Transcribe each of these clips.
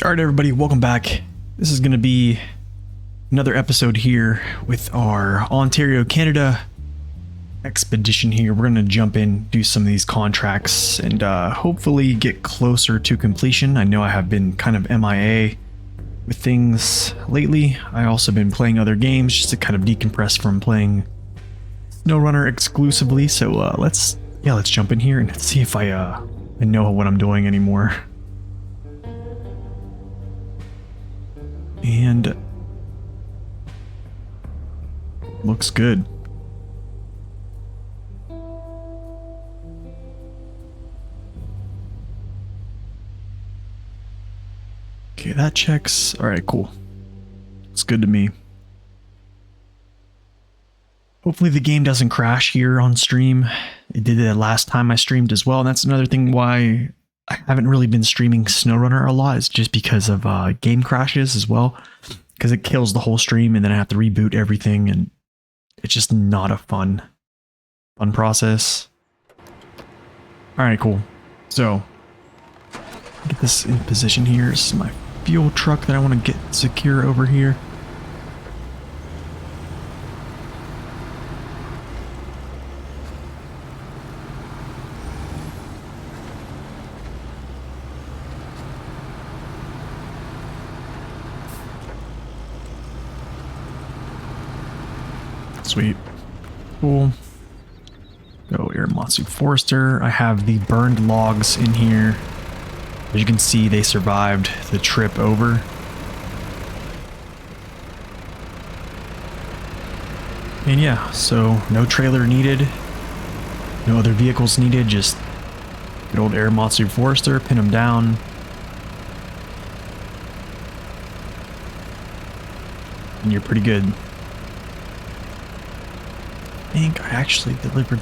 All right, everybody, welcome back. This is going to be another episode here with our Ontario, Canada expedition here. We're going to jump in, do some of these contracts, and hopefully get closer to completion. I know I have been kind of MIA with things lately. I also been playing other games just to kind of decompress from playing SnowRunner exclusively. So let's jump in here and see if I know what I'm doing anymore. And looks good. Okay, that checks. All right, cool. It's good to me. Hopefully the game doesn't crash here on stream. It did it last time I streamed as well. And that's another thing why I haven't really been streaming SnowRunner a lot. It's just because of game crashes as well. Because it kills the whole stream and then I have to reboot everything. And it's just not a fun process. All right, cool. So get this in position here. This is my fuel truck that I want to get secure over here. Sweet. Cool. Go Iramatsu Forester. I have the burned logs in here. As you can see, they survived the trip over. And yeah, so no trailer needed. No other vehicles needed. Just good old Iramatsu Forester. Pin them down. And you're pretty good. I think I actually delivered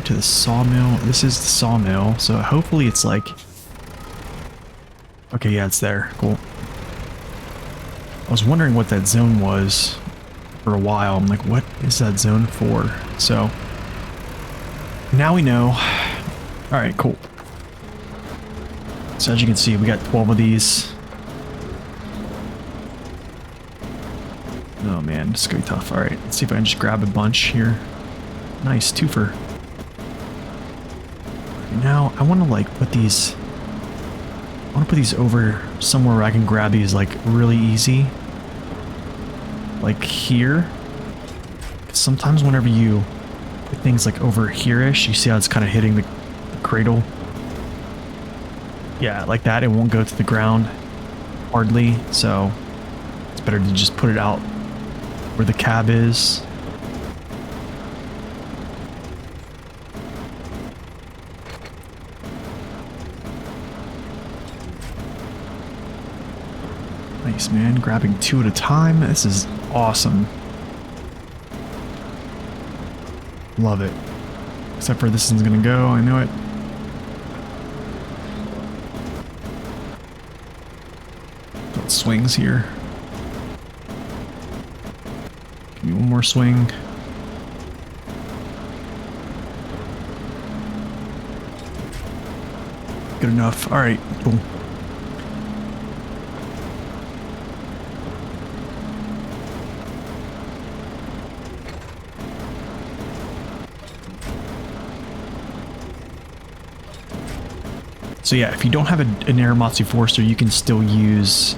to the sawmill. This is the sawmill, so hopefully it's like... Okay, yeah, it's there. Cool. I was wondering what that zone was for a while. I'm like, what is that zone for? So, now we know. Alright, cool. So as you can see, we got 12 of these. Oh man, this is gonna be tough. Alright, let's see if I can just grab a bunch here. Nice, twofer. Now, I want to like put these... I want to put these over somewhere where I can grab these like really easy. Like here. Sometimes whenever you put things like over here-ish, you see how it's kind of hitting the cradle? Yeah, like that, it won't go to the ground hardly, so it's better to just put it out where the cab is. Nice, man. Grabbing two at a time. This is awesome. Love it. Except for this one's gonna go. I know it. So it swings here. Give me one more swing. Good enough. All right, cool. So yeah, if you don't have an Iramatsu Forester, you can still use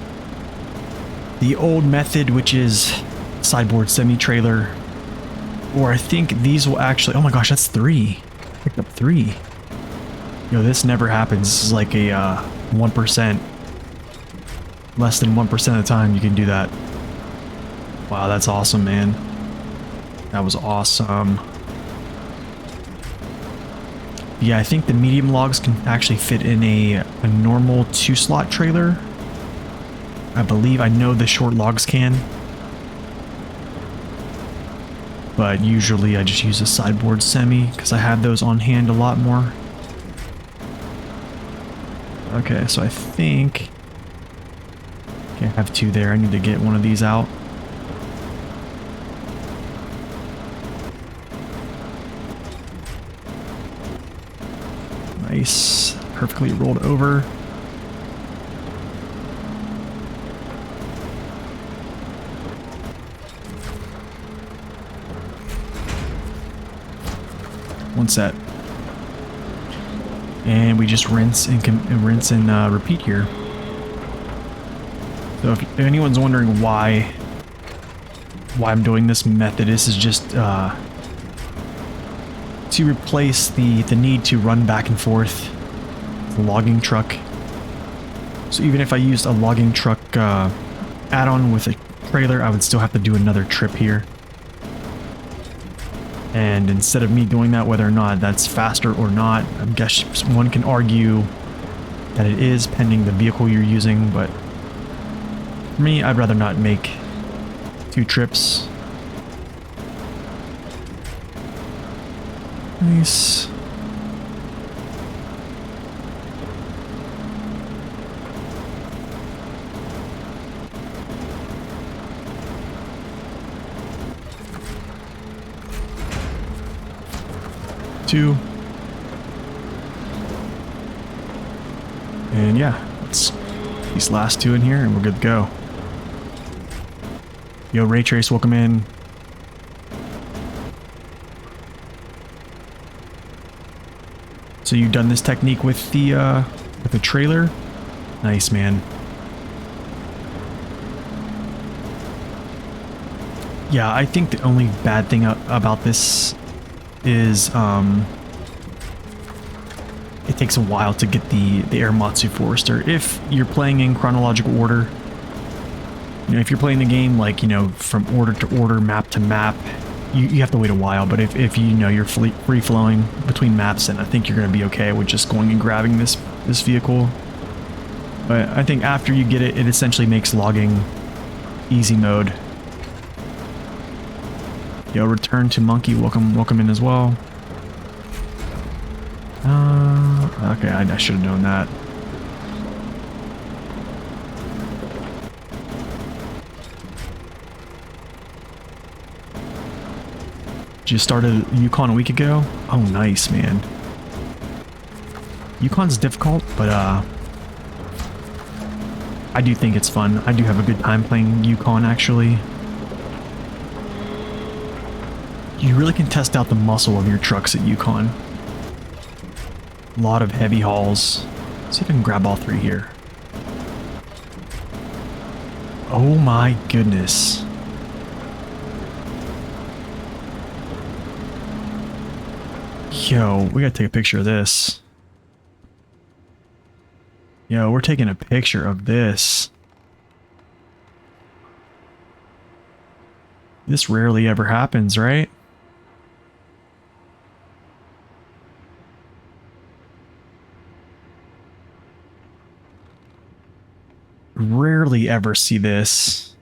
the old method, which is sideboard semi-trailer. Or I think these will actually... Oh my gosh, that's 3. I picked up 3. Yo, this never happens. This is like a 1%. Less than 1% of the time you can do that. Wow, that's awesome, man. That was awesome. Yeah, I think the medium logs can actually fit in a normal 2-slot trailer. I believe. I know the short logs can. But usually I just use a sideboard semi because I have those on hand a lot more. Okay, so I think... Okay, I have 2 there. I need to get one of these out. Nice. Perfectly rolled over. One set. And we just rinse and repeat here. So if anyone's wondering why I'm doing this method, this is just to replace the need to run back and forth the logging truck. So even if I used a logging truck add-on with a trailer, I would still have to do another trip here. And instead of me doing that, whether or not that's faster or not, I guess one can argue that it is, pending the vehicle you're using, but for me, I'd rather not make 2 trips. Nice. Two. And yeah, let's these last 2 in here and we're good to go. Yo, Ray Trace, welcome in. So you've done this technique with the trailer? Nice, man. Yeah, I think the only bad thing about this is it takes a while to get the Aramotsu Forester. If you're playing in chronological order, you know, if you're playing the game like, you know, from order to order, map to map, you have to wait a while. But if you know you're free flowing between maps, then I think you're going to be okay with just going and grabbing this vehicle. But I think after you get it, it essentially makes logging easy mode. Yo, Return to Monkey, welcome in as well. Okay, I should have known that. Just started Yukon a week ago. Oh, nice, man. Yukon's difficult, but I do think it's fun. I do have a good time playing Yukon, actually. You really can test out the muscle of your trucks at Yukon. A lot of heavy hauls. Let's see if I can grab all 3 here. Oh my goodness. Yo, we gotta take a picture of this. Yo, we're taking a picture of this. This rarely ever happens, right? Rarely ever see this.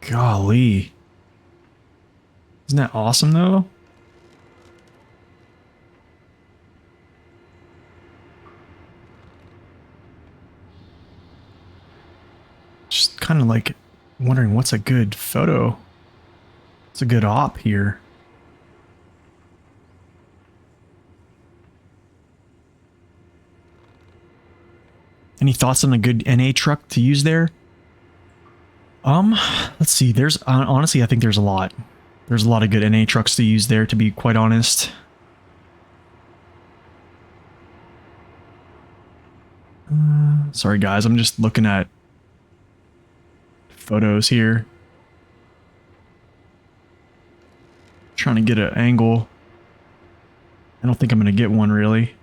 Golly. Isn't that awesome though? Just kind of like wondering what's a good photo. What's a good op here? Any thoughts on a good NA truck to use there? Let's see. There's honestly, I think there's a lot. There's a lot of good NA trucks to use there, to be quite honest. Sorry guys, I'm just looking at photos here. Trying to get an angle. I don't think I'm going to get one really.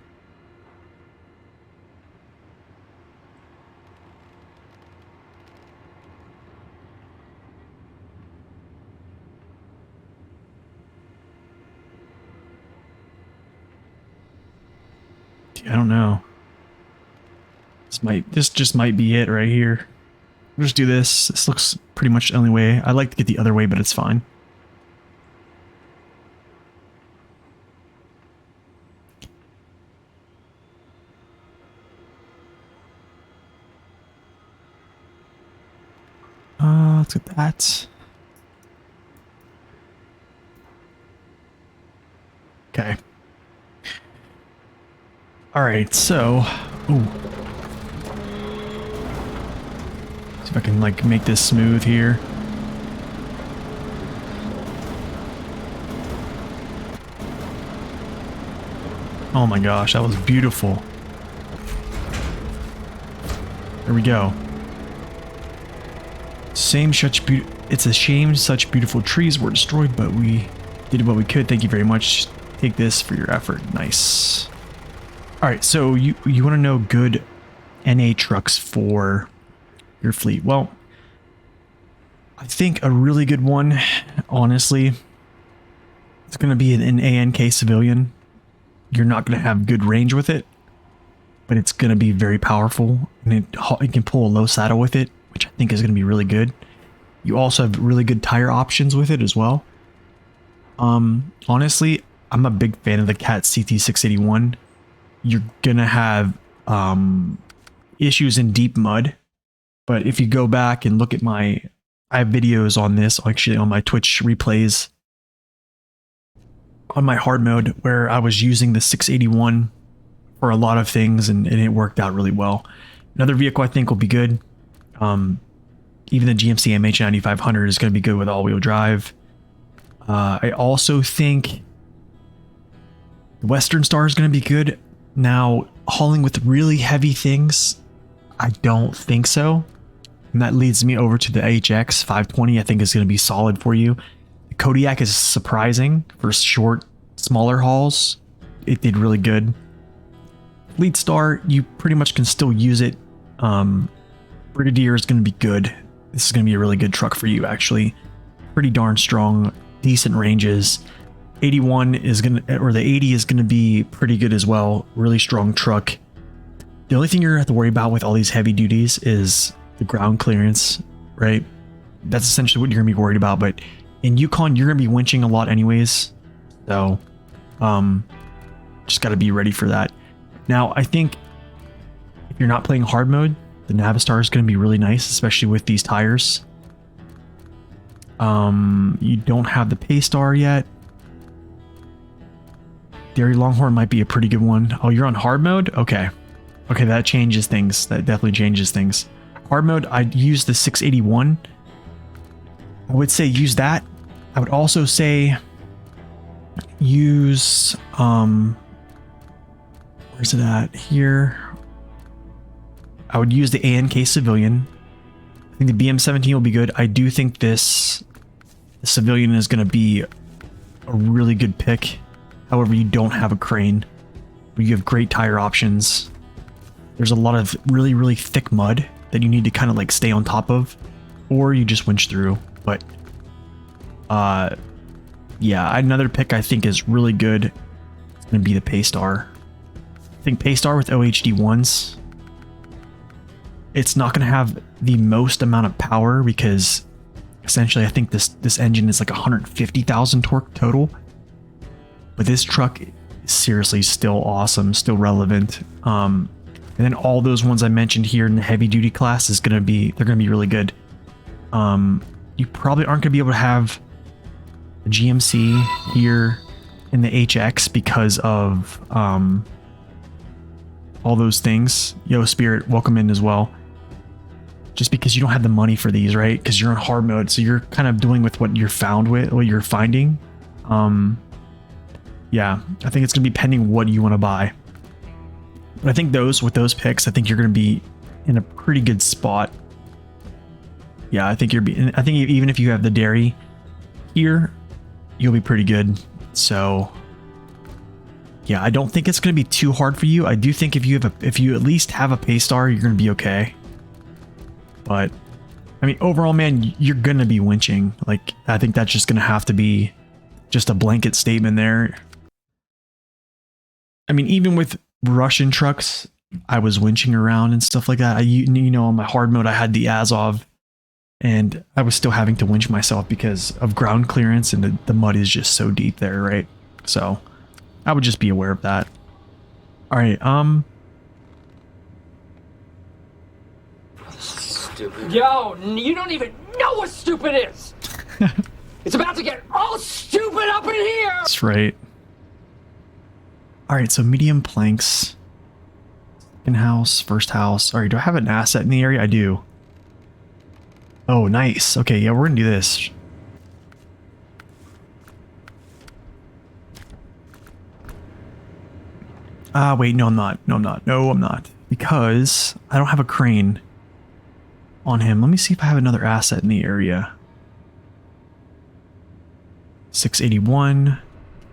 I don't know. This just might be it right here. We'll just do this. This looks pretty much the only way. I'd like to get the other way, but it's fine. Let's get that. Okay. Alright, so... Ooh. See if I can, like, make this smooth here. Oh my gosh, that was beautiful. There we go. It's a shame such beautiful trees were destroyed, but we did what we could. Thank you very much. Take this for your effort. Nice. Alright, so you want to know good NA trucks for your fleet. Well, I think a really good one, honestly, it's going to be an ANK civilian. You're not going to have good range with it, but it's going to be very powerful, and it can pull a low saddle with it, which I think is going to be really good. You also have really good tire options with it as well. Honestly, I'm a big fan of the Cat CT681. You're going to have issues in deep mud, but if you go back and look at I have videos on this, actually on my Twitch replays, on my hard mode, where I was using the 681 for a lot of things, and it worked out really well. Another vehicle I think will be good. Even the GMC MH9500 is going to be good with all-wheel drive. I also think the Western Star is going to be good. Now, hauling with really heavy things, I don't think so. And that leads me over to the HX 520. I think is going to be solid for you. The Kodiak is surprising for short, smaller hauls. It did really good. Fleet Star, you pretty much can still use it. Brigadier is going to be good. This is going to be a really good truck for you, actually. Pretty darn strong, decent ranges. 81 is going to, or the 80 is going to be pretty good as well. Really strong truck. The only thing you're going to have to worry about with all these heavy duties is the ground clearance, right? That's essentially what you're going to be worried about. But in Yukon, you're going to be winching a lot anyways. So, just got to be ready for that. Now, I think if you're not playing hard mode, the Navistar is going to be really nice, especially with these tires. You don't have the Paystar yet. Dairy Longhorn might be a pretty good one. Oh, you're on hard mode? Okay. Okay, that changes things. That definitely changes things. Hard mode, I'd use the 681. I would say use that. I would also say use, where's it at? Here. I would use the ANK Civilian. I think the BM17 will be good. I do think the Civilian is going to be a really good pick. However, you don't have a crane, but you have great tire options. There's a lot of really, really thick mud that you need to kind of like stay on top of, or you just winch through. But yeah, another pick I think is really good. It's going to be the Paystar. I think Paystar with OHD1s, it's not going to have the most amount of power because essentially I think this engine is like 150,000 torque total. But this truck is seriously still awesome, still relevant. And then all those ones I mentioned here in the heavy duty class is they're gonna be really good. You probably aren't gonna be able to have a GMC here in the HX because of all those things. Yo, Spirit, welcome in as well. Just because you don't have the money for these, right? Because you're on hard mode, so you're kind of doing with what you're finding. Yeah, I think it's gonna be pending what you want to buy. But I think with those picks, I think you're gonna be in a pretty good spot. Yeah, I think even if you have the dairy here, you'll be pretty good. So yeah, I don't think it's gonna be too hard for you. I do think if you at least have a Paystar, you're gonna be okay. But I mean, overall, man, you're gonna be winching. Like, I think that's just gonna have to be just a blanket statement there. I mean, even with Russian trucks, I was winching around and stuff like that. You know, on my hard mode, I had the Azov, and I was still having to winch myself because of ground clearance, and the mud is just so deep there, right? So I would just be aware of that. All right, Stupid. Yo, you don't even know what stupid is. It's about to get all stupid up in here. That's right. All right, so medium planks. Second house, first house. All right, do I have an asset in the area? I do. Oh, nice. Okay, yeah, we're gonna do this. Wait, no, I'm not. No, I'm not. No, I'm not. Because I don't have a crane on him. Let me see if I have another asset in the area. 681.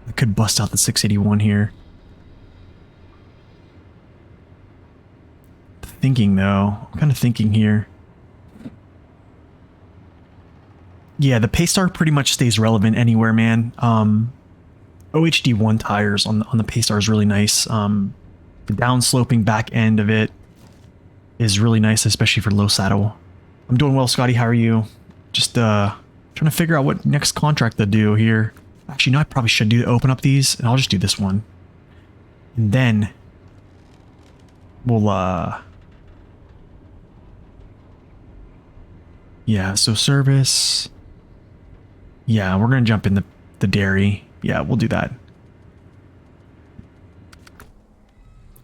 I could bust out the 681 here. Thinking though. I'm kind of thinking here. Yeah, the Paystar pretty much stays relevant anywhere, man. OHD1 tires on the Paystar is really nice. The downsloping back end of it is really nice, especially for low saddle. I'm doing well, Scotty. How are you? Just trying to figure out what next contract to do here. Actually, no, I probably should open up these, and I'll just do this one. And then we'll yeah, so service. Yeah, we're gonna jump in the dairy. Yeah, we'll do that.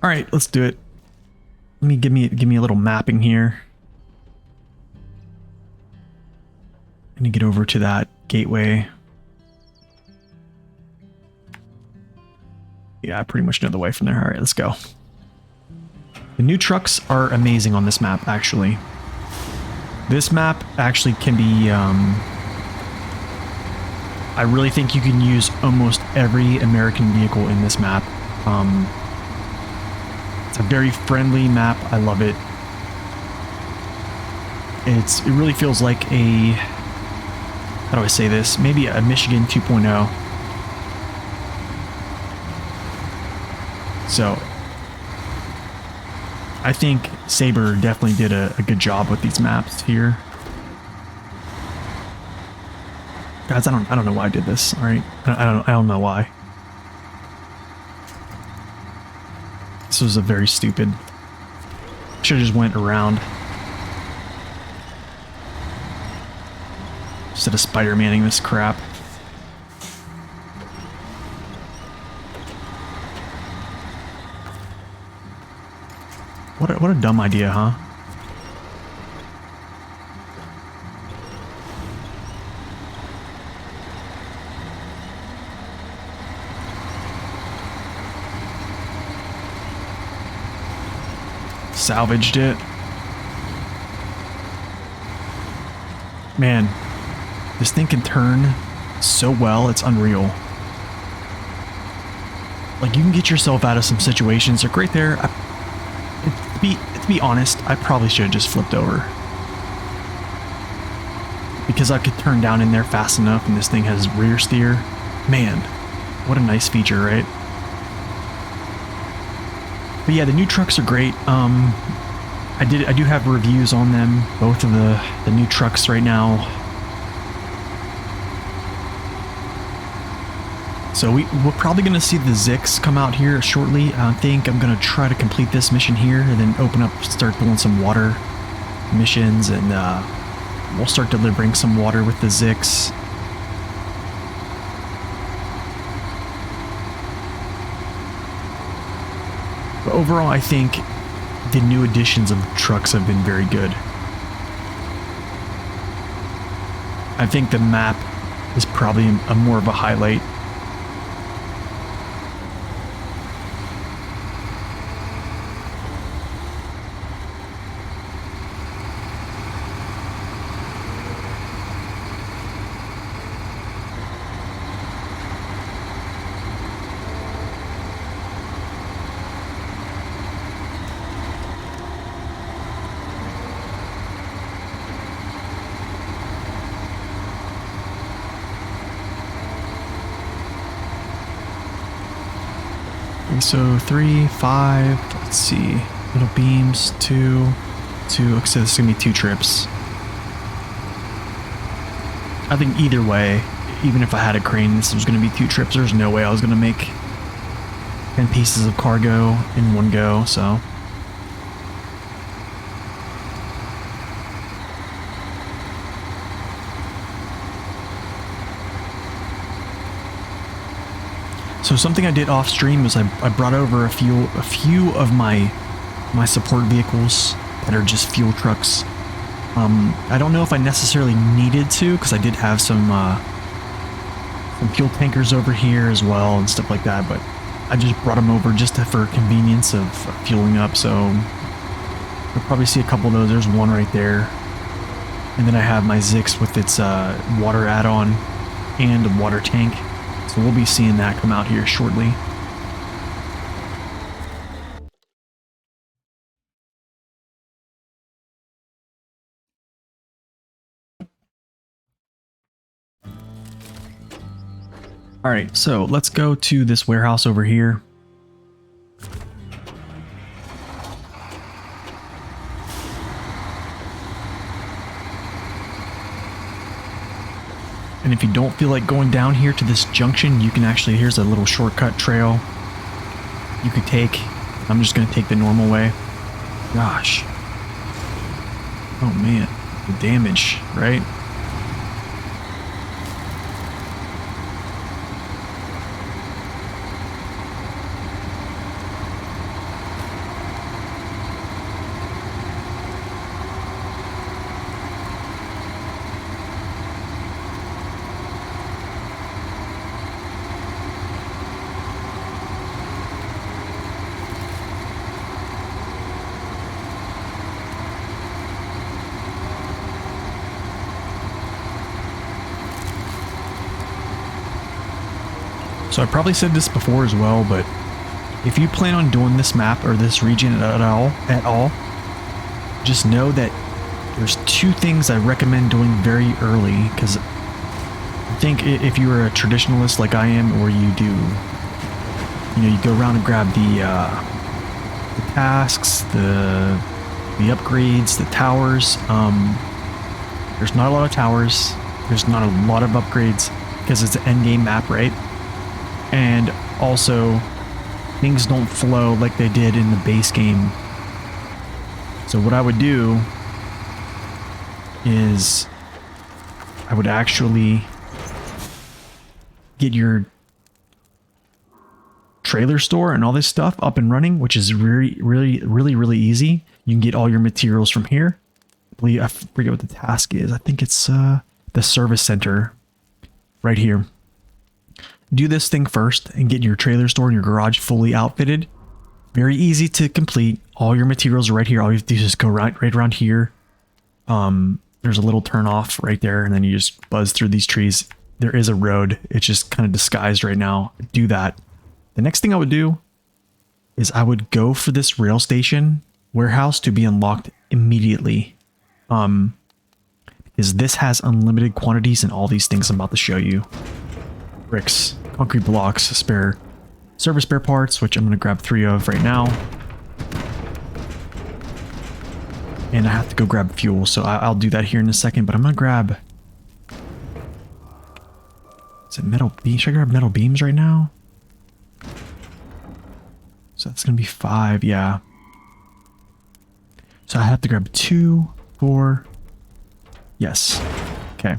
All right, let's do it. Let me give me a little mapping here. I need to get over to that gateway. Yeah, I pretty much know the way from there. All right, let's go. The new trucks are amazing on this map, actually. This map actually can be, I really think you can use almost every American vehicle in this map. It's a very friendly map. I love it. It really feels like a, how do I say this? Maybe a Michigan 2.0. So I think Saber definitely did a good job with these maps here. Guys, I don't know why I did this. All right, I don't know why. This was a very stupid. Should have just went around instead of Spider-Manning this crap. What a dumb idea, huh? Salvaged it. Man, this thing can turn so well, it's unreal. Like, you can get yourself out of some situations. Like right there, to be honest, I probably should have just flipped over. Because I could turn down in there fast enough and this thing has rear steer. Man, what a nice feature, right? But yeah, the new trucks are great. I do have reviews on them, both of the new trucks right now. So we're probably going to see the Zix come out here shortly. I think I'm going to try to complete this mission here and then open up, start doing some water missions, and we'll start delivering some water with the Zix. But overall, I think the new additions of trucks have been very good. I think the map is probably a more of a highlight. So 3, 5, let's see, little beams, 2, so this is gonna be 2 trips. I think either way, even if I had a crane, this was gonna be 2 trips. There's no way I was gonna make 10 pieces of cargo in one go, so. So something I did off stream was I brought over a few of my support vehicles that are just fuel trucks. I don't know if I necessarily needed to, because I did have some fuel tankers over here as well and stuff like that, but I just brought them over just for convenience of fueling up. So you'll probably see a couple of those. There's one right there. And then I have my Zix with its water add-on and a water tank. So we'll be seeing that come out here shortly. All right, so let's go to this warehouse over here. And if you don't feel like going down here to this junction, you can actually, here's a little shortcut trail you could take. I'm just going to take the normal way. Gosh. Oh man, the damage, right? So I probably said this before as well, but if you plan on doing this map or this region at all, just know that there's two things I recommend doing very early, because I think if you're a traditionalist like I am, or you do, you go around and grab the tasks, the upgrades, the towers. There's not a lot of towers. There's not a lot of upgrades because it's an endgame map, right? And also, things don't flow like they did in the base game. So what I would do is I would actually get your trailer store and all this stuff up and running, which is really easy. You can get all your materials from here. I forget what the task is. I think it's the service center right here. Do this thing first and get your trailer store and your garage fully outfitted. Very easy to complete. All your materials are right here. All you have to do is just go right around here. There's a little turn off right there, and then you just buzz through these trees. There is a road. It's just kind of disguised right now. Do that. The next thing I would do is I would go for this rail station warehouse to be unlocked immediately. Because this has unlimited quantities and all these things I'm about to show you. Bricks, concrete blocks, spare service spare parts, which I'm going to grab 3 of right now. And I have to go grab fuel, so I'll do that here in a second, but I'm going to grab... Is it metal beams? Should I grab metal beams right now? So that's going to be 5, yeah. So I have to grab 2, 4... Yes. Okay.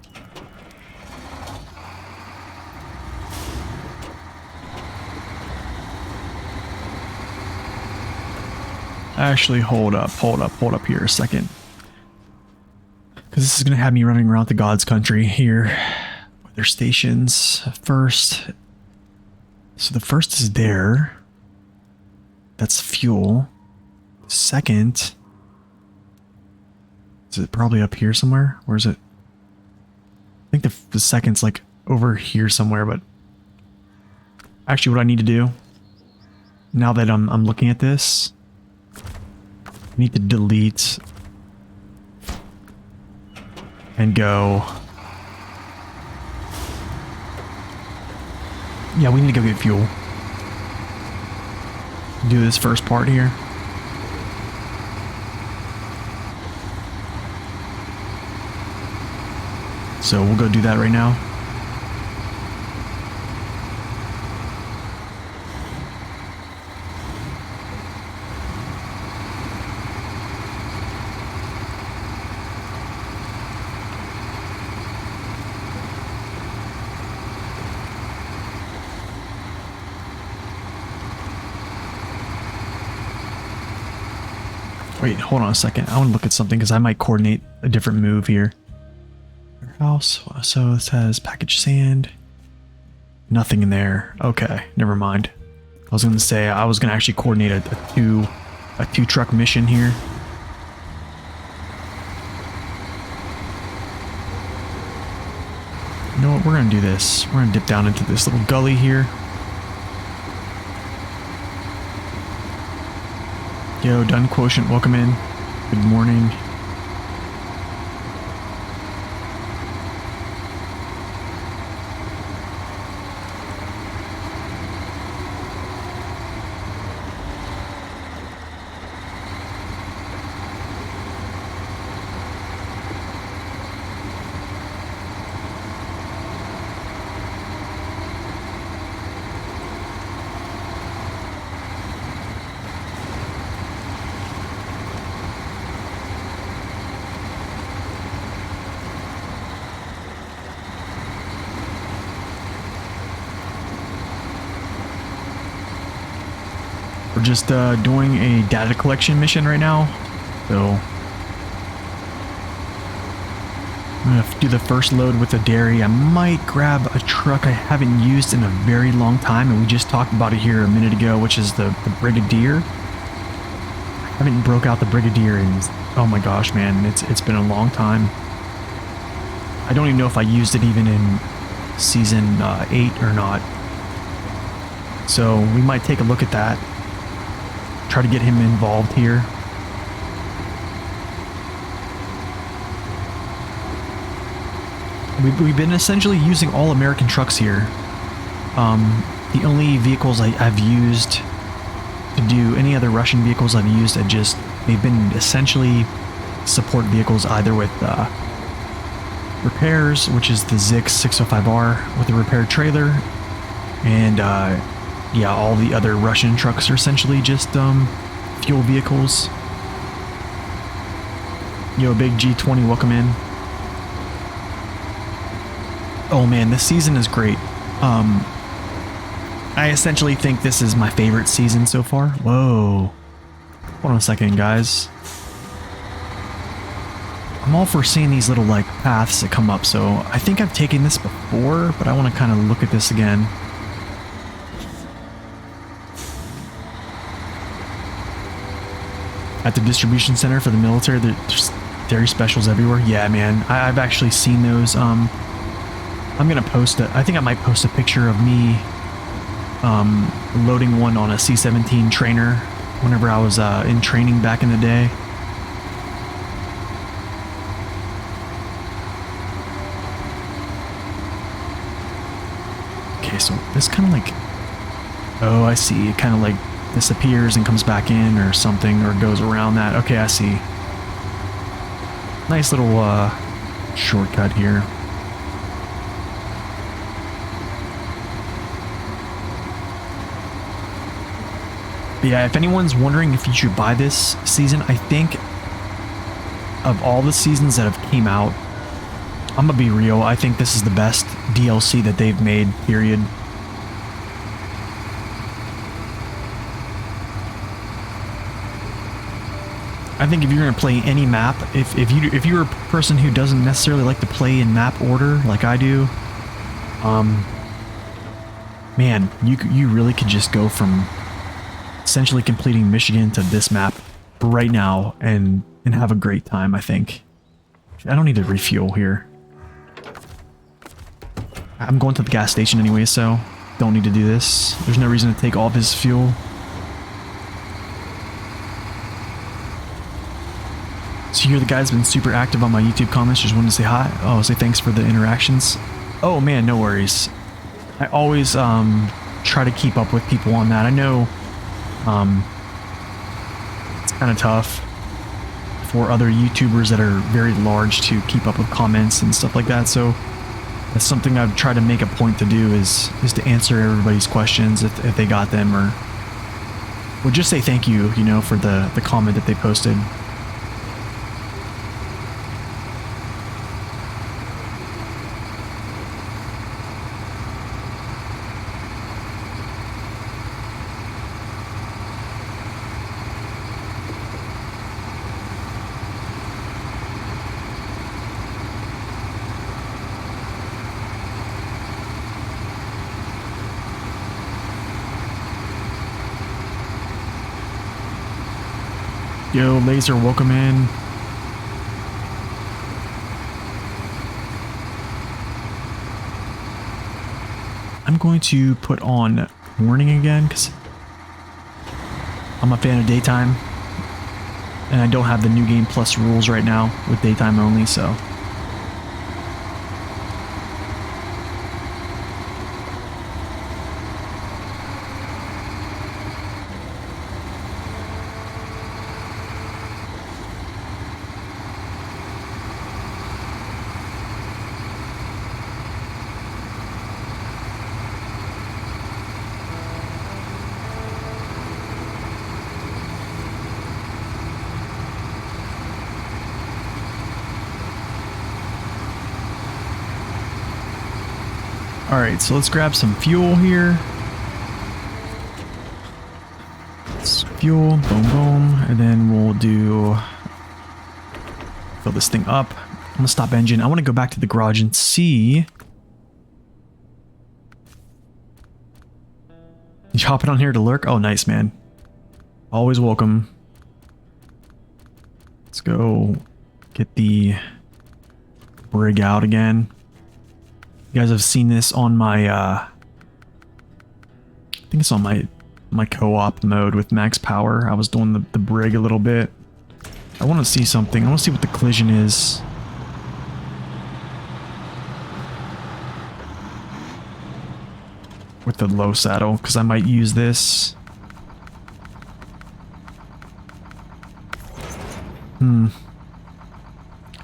Actually, hold up here a second. Because this is going to have me running around the God's country here. Weather stations first. So the first is there. That's fuel. Second. Is it probably up here somewhere? Where is it? I think the second's like over here somewhere, but... Actually, what I need to do, now that I'm looking at this... I need to delete and go. Yeah, we need to go get fuel. Do this first part here. So we'll go do that right now. Wait, hold on a second. I want to look at something because I might coordinate a different move here. Warehouse. So this has package sand. Nothing in there. Okay, never mind. I was going to say I was going to actually coordinate a two truck mission here. You know what? We're going to do this. We're going to dip down into this little gully here. Yo, Done Quotient, welcome in. Good morning. We're just doing a data collection mission right now, so I'm gonna do the first load with the dairy. I might grab a truck I haven't used in a very long time, and we just talked about it here a minute ago, which is the Brigadier. I haven't broke out the Brigadier in, oh my gosh, man, it's been a long time. I don't even know if I used it even in season 8 or not. So we might take a look at that. Try to get him involved here. We've been essentially using all American trucks here. The only vehicles I've used to do any other Russian vehicles I've used, they've been essentially support vehicles either with repairs, which is the Zix 605R with a repair trailer, and yeah, all the other Russian trucks are essentially just fuel vehicles. Yo, Big G20, welcome in. Oh man, this season is great. I essentially think this is my favorite season so far. Whoa. Hold on a second, guys. I'm all for seeing these little like paths that come up, so I think I've taken this before, but I want to kind of look at this again. At the distribution center for the military, there's dairy specials everywhere. Yeah, man, I've actually seen those. I'm gonna post it. I think I might post a picture of me loading one on a C-17 trainer whenever I was in training back in the day. Okay, so this kind of like, oh, I see. It kind of like disappears and comes back in or something, or goes around that. Okay, I see. Nice little shortcut here. But yeah, if anyone's wondering if you should buy this season, I think of all the seasons that have came out, I'm gonna be real, I think this is the best DLC that they've made, period. I think if you're gonna play any map, if you're a person who doesn't necessarily like to play in map order like I do, man, you really could just go from essentially completing Michigan to this map right now and have a great time, I think. I don't need to refuel here. I'm going to the gas station anyway, so don't need to do this. There's no reason to take all of his fuel. So you're the guy that's been super active on my YouTube comments. Just wanted to say hi. Oh, say thanks for the interactions. Oh man, no worries. I always try to keep up with people on that. I know it's kind of tough for other YouTubers that are very large to keep up with comments and stuff like that. So that's something I've tried to make a point to do is to answer everybody's questions if they got them, or just say thank you, you know, for the comment that they posted. Yo, Laser, welcome in. I'm going to put on morning again because I'm a fan of daytime. And I don't have the New Game Plus rules right now with daytime only, so. Alright, so let's grab some fuel here. Let's fuel, boom, boom, and then we'll fill this thing up. I'm gonna stop engine. I want to go back to the garage and see. You hopping on here to lurk? Oh, nice, man. Always welcome. Let's go get the brig out again. You guys have seen this on my, I think it's on my co-op mode with max power. I was doing the brig a little bit. I want to see something. I want to see what the collision is. With the low saddle, because I might use this.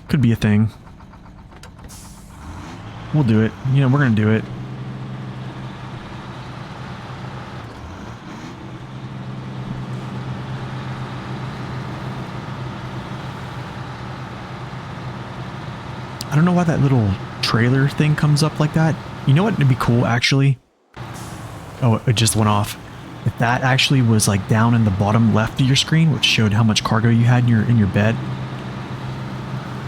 Could be a thing. We'll do it. You know, we're gonna do it. I don't know why that little trailer thing comes up like that. You know what would be cool, actually? Oh, it just went off. If that actually was like down in the bottom left of your screen, which showed how much cargo you had in your bed.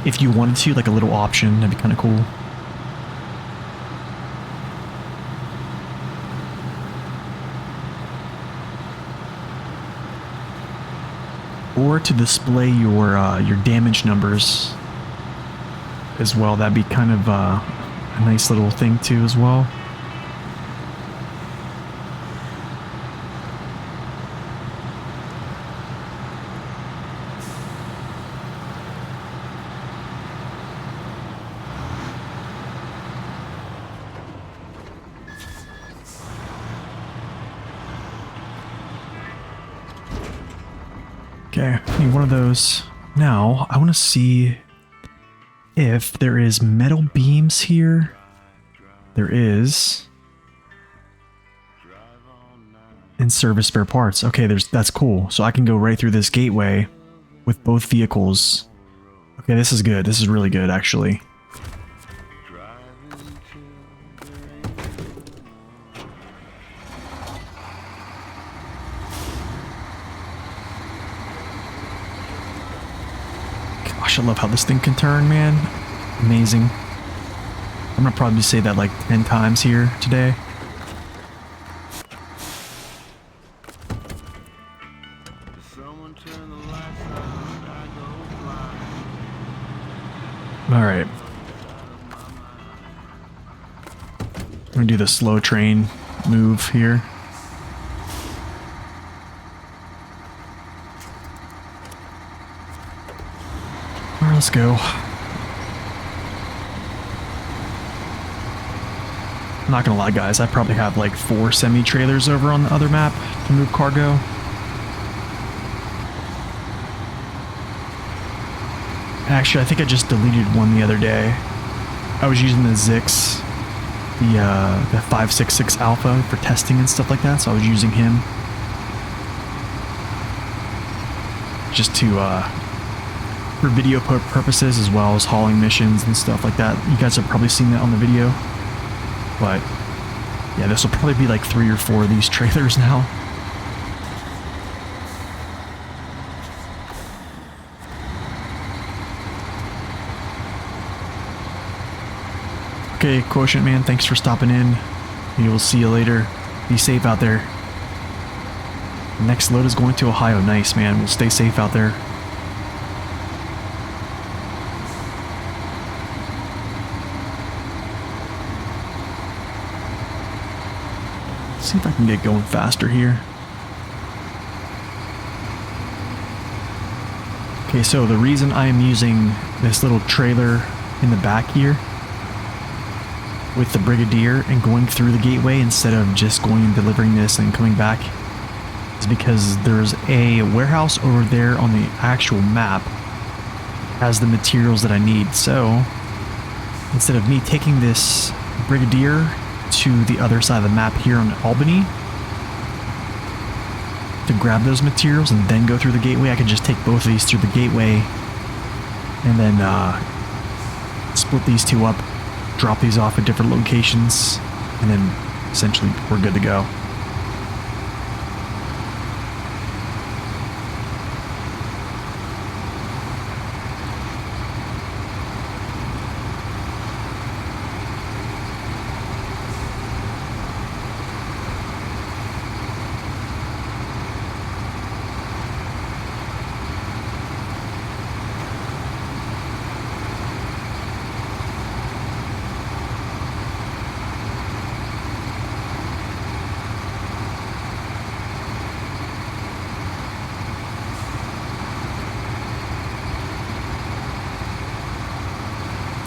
If you wanted to, like a little option, that'd be kind of cool. Or to display your damage numbers as well. That'd be kind of a nice little thing too as well. Okay, I need one of those. Now, I want to see if there is metal beams here. There is. And service spare parts. Okay, that's cool. So I can go right through this gateway with both vehicles. Okay, this is good. This is really good, actually. Gosh, I love how this thing can turn, man. Amazing. I'm gonna probably say that like 10 times here today. Alright. I'm gonna do the slow train move here. Alright, let's go. I'm not gonna lie, guys, I probably have like 4 semi-trailers over on the other map to move cargo. Actually, I think I just deleted one the other day. I was using the Zix, the 566 Alpha for testing and stuff like that, so I was using him. Just to, for video purposes as well as hauling missions and stuff like that. You guys have probably seen that on the video. But, yeah, this will probably be like 3 or 4 of these trailers now. Okay, Quotient Man, thanks for stopping in. We will see you later. Be safe out there. Next load is going to Ohio. Nice, man. We'll stay safe out there. See if I can get going faster here. Okay, so the reason I am using this little trailer in the back here with the Brigadier and going through the gateway instead of just going and delivering this and coming back is because there's a warehouse over there on the actual map has the materials that I need. So instead of me taking this Brigadier to the other side of the map here on Albany to grab those materials and then go through the gateway, I can just take both of these through the gateway and then split these two up, drop these off at different locations, and then essentially we're good to go.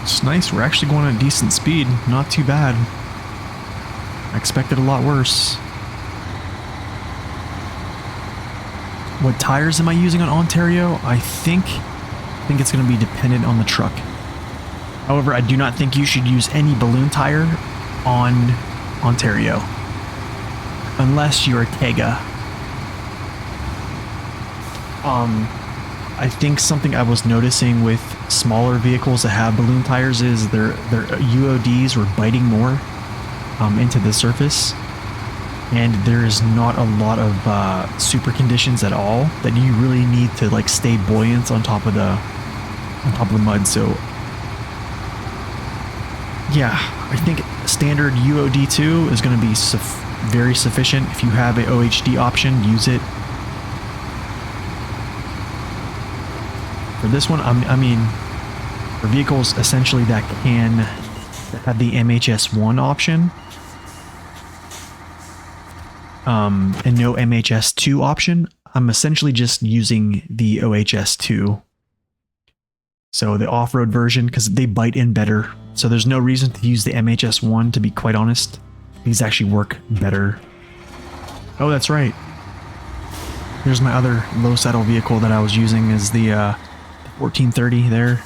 It's nice, we're actually going at a decent speed, not too bad. I expected a lot worse. What tires am I using on Ontario? I think it's going to be dependent on the truck. However, I do not think you should use any balloon tire on Ontario. Unless you're a Tega. I think something I was noticing with smaller vehicles that have balloon tires is their UODs were biting more into the surface, and there is not a lot of super conditions at all that you really need to like stay buoyant on top of the mud. So yeah, I think standard UOD2 is going to be very sufficient. If you have a OHD option, use it. For this one, I mean, for vehicles essentially that have the MHS1 option, and no MHS2 option, I'm essentially just using the OHS2. So the off-road version, because they bite in better. So there's no reason to use the MHS1, to be quite honest. These actually work better. Oh, that's right. Here's my other low saddle vehicle that I was using, is the 1430 there.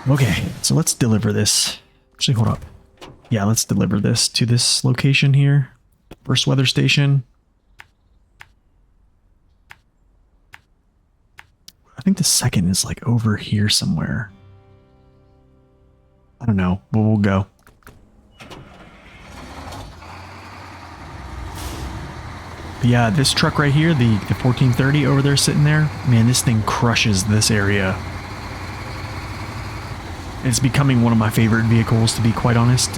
Okay, so let's deliver this. Actually, hold up. Yeah, let's deliver this to this location here. First weather station. I think the second is like over here somewhere. I don't know, but we'll go. But yeah, this truck right here, the 1430 over there sitting there, man, this thing crushes this area. It's becoming one of my favorite vehicles, to be quite honest.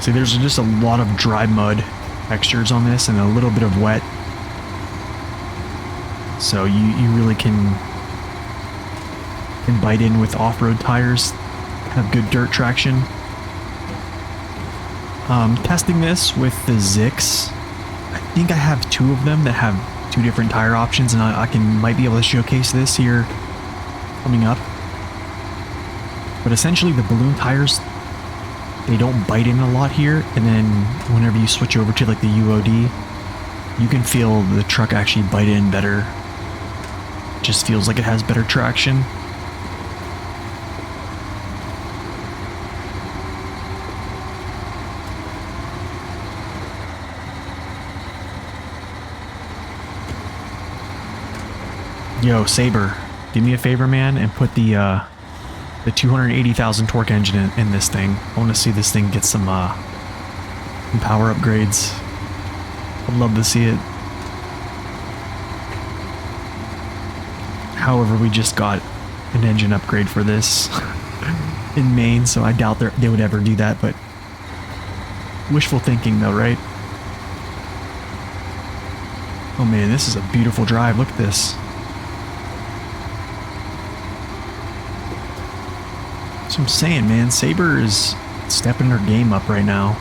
See, there's just a lot of dry mud textures on this and a little bit of wet. So you really can bite in with off-road tires, have good dirt traction. Testing this with the Zix. I think I have two of them that have two different tire options, and I might be able to showcase this here coming up. But essentially the balloon tires, they don't bite in a lot here, and then whenever you switch over to like the UOD, you can feel the truck actually bite in better. It just feels like it has better traction. Yo, Saber, do me a favor, man, and put the 280,000 torque engine in this thing. I want to see this thing get some power upgrades. I'd love to see it. However, we just got an engine upgrade for this in Maine, so I doubt they would ever do that, but wishful thinking though, right? Oh man, this is a beautiful drive. Look at this. That's what I'm saying, man. Saber is stepping her game up right now.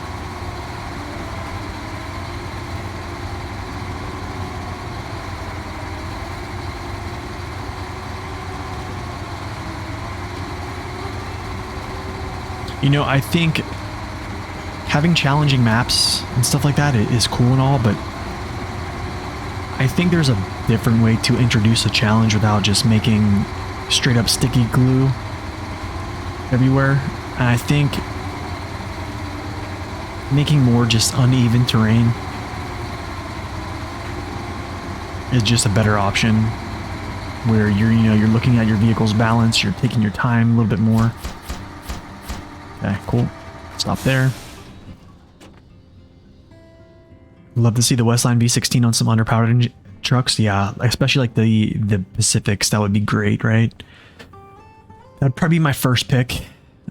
You know, I think having challenging maps and stuff like that is cool and all, but I think there's a different way to introduce a challenge without just making straight up sticky glue everywhere. And I think making more just uneven terrain is just a better option, where you're looking at your vehicle's balance, you're taking your time a little bit more. Okay, cool. Stop there. Love to see the Westline V16 on some underpowered trucks. Yeah, especially like the Pacifics. That would be great, right? That'd probably be my first pick.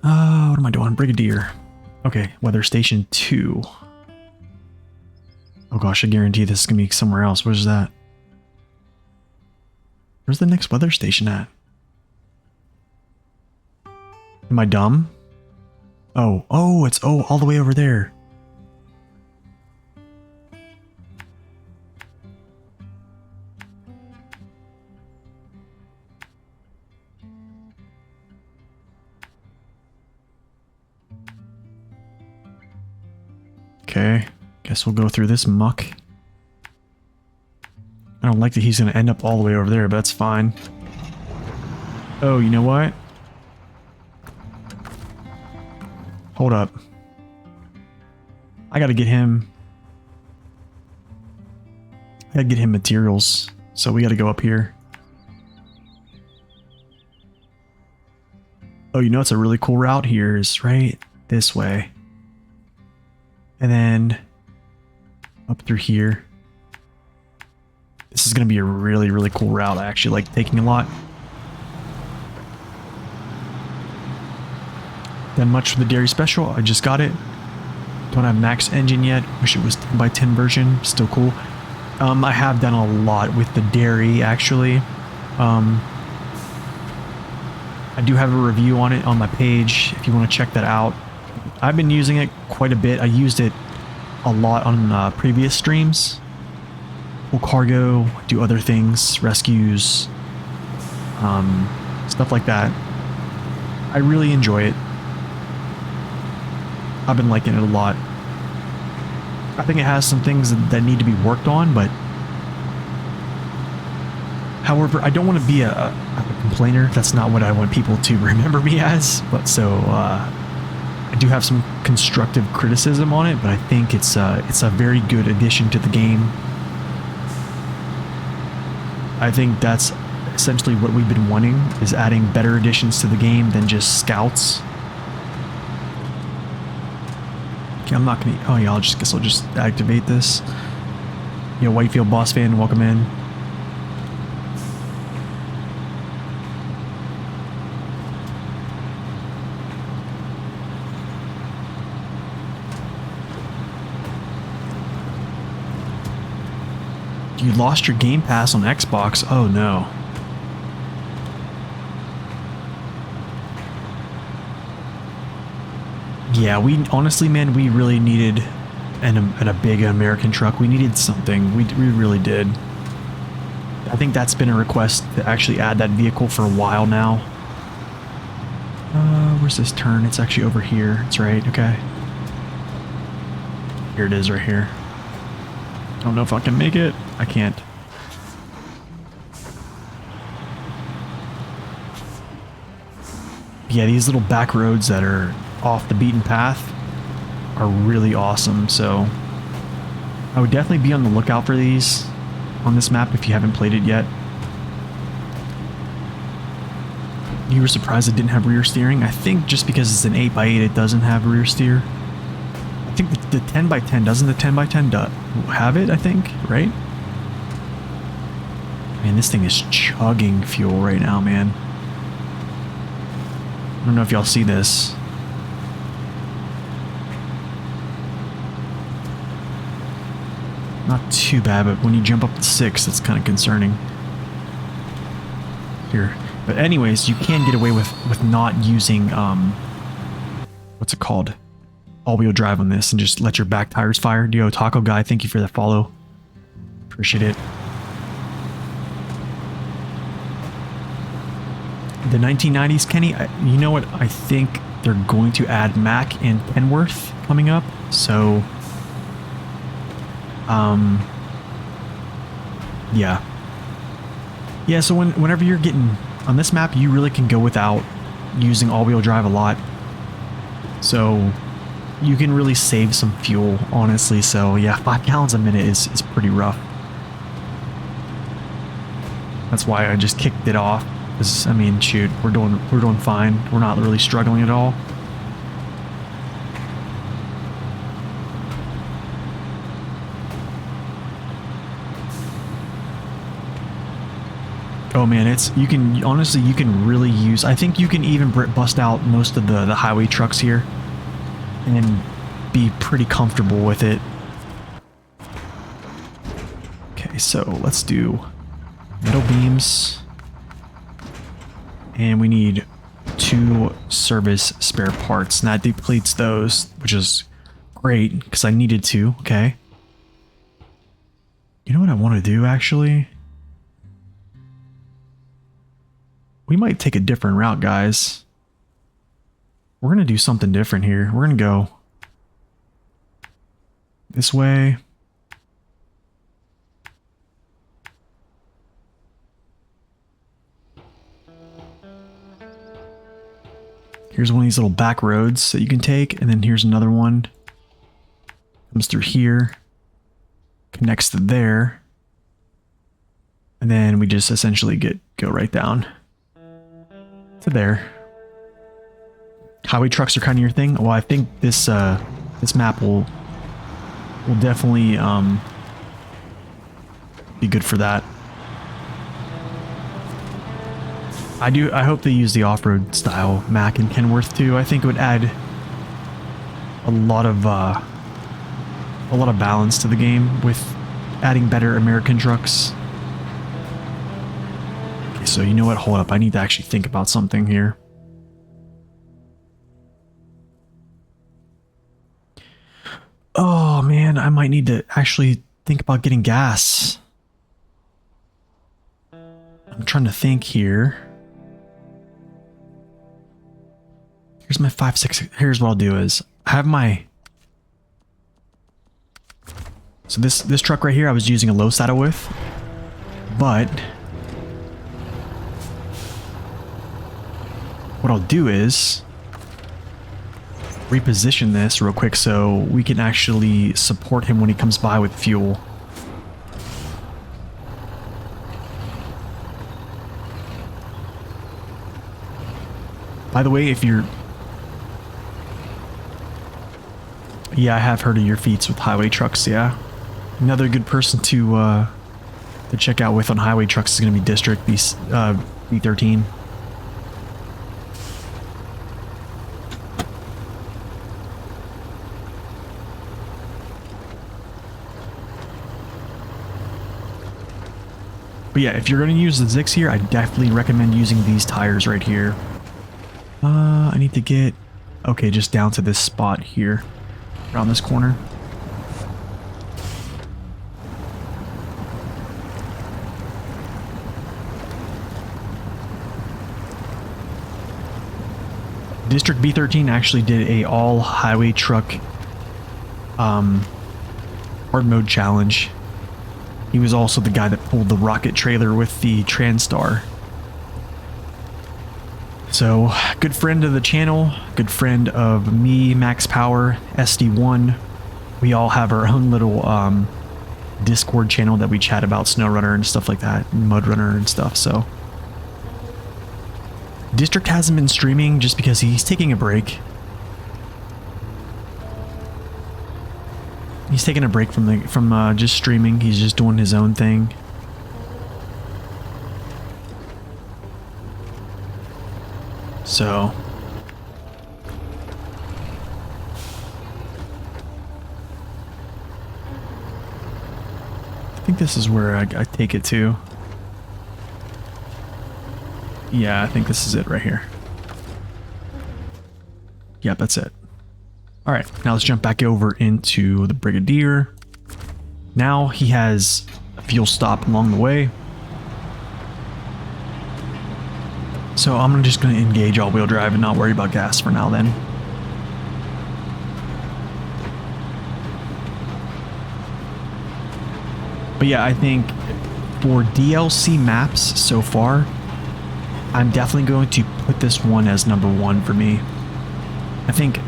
What am I doing? Brigadier. Okay, Weather Station 2. Oh gosh, I guarantee this is gonna be somewhere else. Where's that? Where's the next weather station at? Am I dumb? Oh, it's all the way over there. Okay, guess we'll go through this muck. I don't like that he's going to end up all the way over there, but that's fine. Oh, you know what? Hold up. I gotta get him materials, so we gotta go up here. Oh, you know it's a really cool route here is right this way. And then up through here. This is gonna be a really, really cool route. I actually like taking a lot. Done much for the dairy special. I just got it. Don't have max engine yet. Wish it was 10x10 version. Still cool. I have done a lot with the dairy actually. I do have a review on it on my page if you want to check that out. I've been using it quite a bit. I used it a lot on previous streams. Pull cargo, do other things, rescues, stuff like that. I really enjoy it. I've been liking it a lot. I think it has some things that need to be worked on, but however, I don't want to be a complainer. That's not what I want people to remember me as. But so I do have some constructive criticism on it, but I think it's a very good addition to the game. I think that's essentially what we've been wanting, is adding better additions to the game than just scouts. Okay, I'm not gonna. Oh yeah, I'll just activate this. Yo, Whitefield Boss Fan, welcome in. You lost your Game Pass on Xbox? Oh no. Yeah, we honestly, man, we really needed a big American truck. We needed something. We really did. I think that's been a request to actually add that vehicle for a while now. Where's this turn? It's actually over here. It's right. Okay. Here it is right here. Don't know if I can make it. I can't. Yeah, these little back roads that are off the beaten path are really awesome, so I would definitely be on the lookout for these on this map if you haven't played it yet. You were surprised it didn't have rear steering? I think just because it's an 8x8 it doesn't have rear steer. I think the 10x10, doesn't the 10x10 have it, I think, right? Man, this thing is chugging fuel right now, man. I don't know if y'all see this. Not too bad, but when you jump up to 6, it's kind of concerning. Here, But anyways, you can get away with not using what's it called, all-wheel drive on this, and just let your back tires fire. Yo, Taco Guy, thank you for the follow. Appreciate it. The 1990s, Kenny, you know what? I think they're going to add Mack and Kenworth coming up. So, yeah. Yeah, so whenever you're getting on this map, you really can go without using all-wheel drive a lot. So you can really save some fuel, honestly. So yeah, 5 gallons a minute is pretty rough. That's why I just kicked it off. 'Cause, I mean, shoot, we're doing fine. We're not really struggling at all. Oh man, you can really use, I think you can even bust out most of the highway trucks here and be pretty comfortable with it. Okay, so let's do metal beams. And we need 2 service spare parts. And that depletes those, which is great because I needed to. Okay. You know what I want to do actually? We might take a different route, guys. We're going to do something different here. We're going to go this way. Here's one of these little back roads that you can take, and then here's another one. Comes through here, connects to there, and then we just essentially go right down to there. Highway trucks are kind of your thing. Well, I think this map will definitely be good for that. I hope they use the off-road style Mack and Kenworth too. I think it would add a lot of balance to the game with adding better American trucks. Okay, so you know what? Hold up. I need to actually think about something here. Oh man, I might need to actually think about getting gas. I'm trying to think here. Here's my 5.6. Here's what I'll do is I have my. So this truck right here, I was using a low saddle with, but what I'll do is reposition this real quick so we can actually support him when he comes by with fuel. By the way, if you're... Yeah, I have heard of your feats with highway trucks, yeah. Another good person to check out with on highway trucks is going to be District B13. But yeah, if you're going to use the Zix here, I definitely recommend using these tires right here. I need to get... Okay, just down to this spot here. Around this corner. District B13 actually did a all highway truck hard mode challenge. He was also the guy that pulled the rocket trailer with the Transtar. So, good friend of the channel, good friend of me, Max Power, SD1. We all have our own little Discord channel that we chat about SnowRunner and stuff like that, and MudRunner and stuff, so. District hasn't been streaming just because he's taking a break. He's taking a break from just streaming. He's just doing his own thing. So, I think this is where I take it to. Yeah, I think this is it right here. Yep, that's it. All right, now let's jump back over into the Brigadier. Now he has a fuel stop along the way. So I'm just going to engage all-wheel drive and not worry about gas for now then. But yeah, I think for DLC maps so far, I'm definitely going to put this one as #1 for me. I think,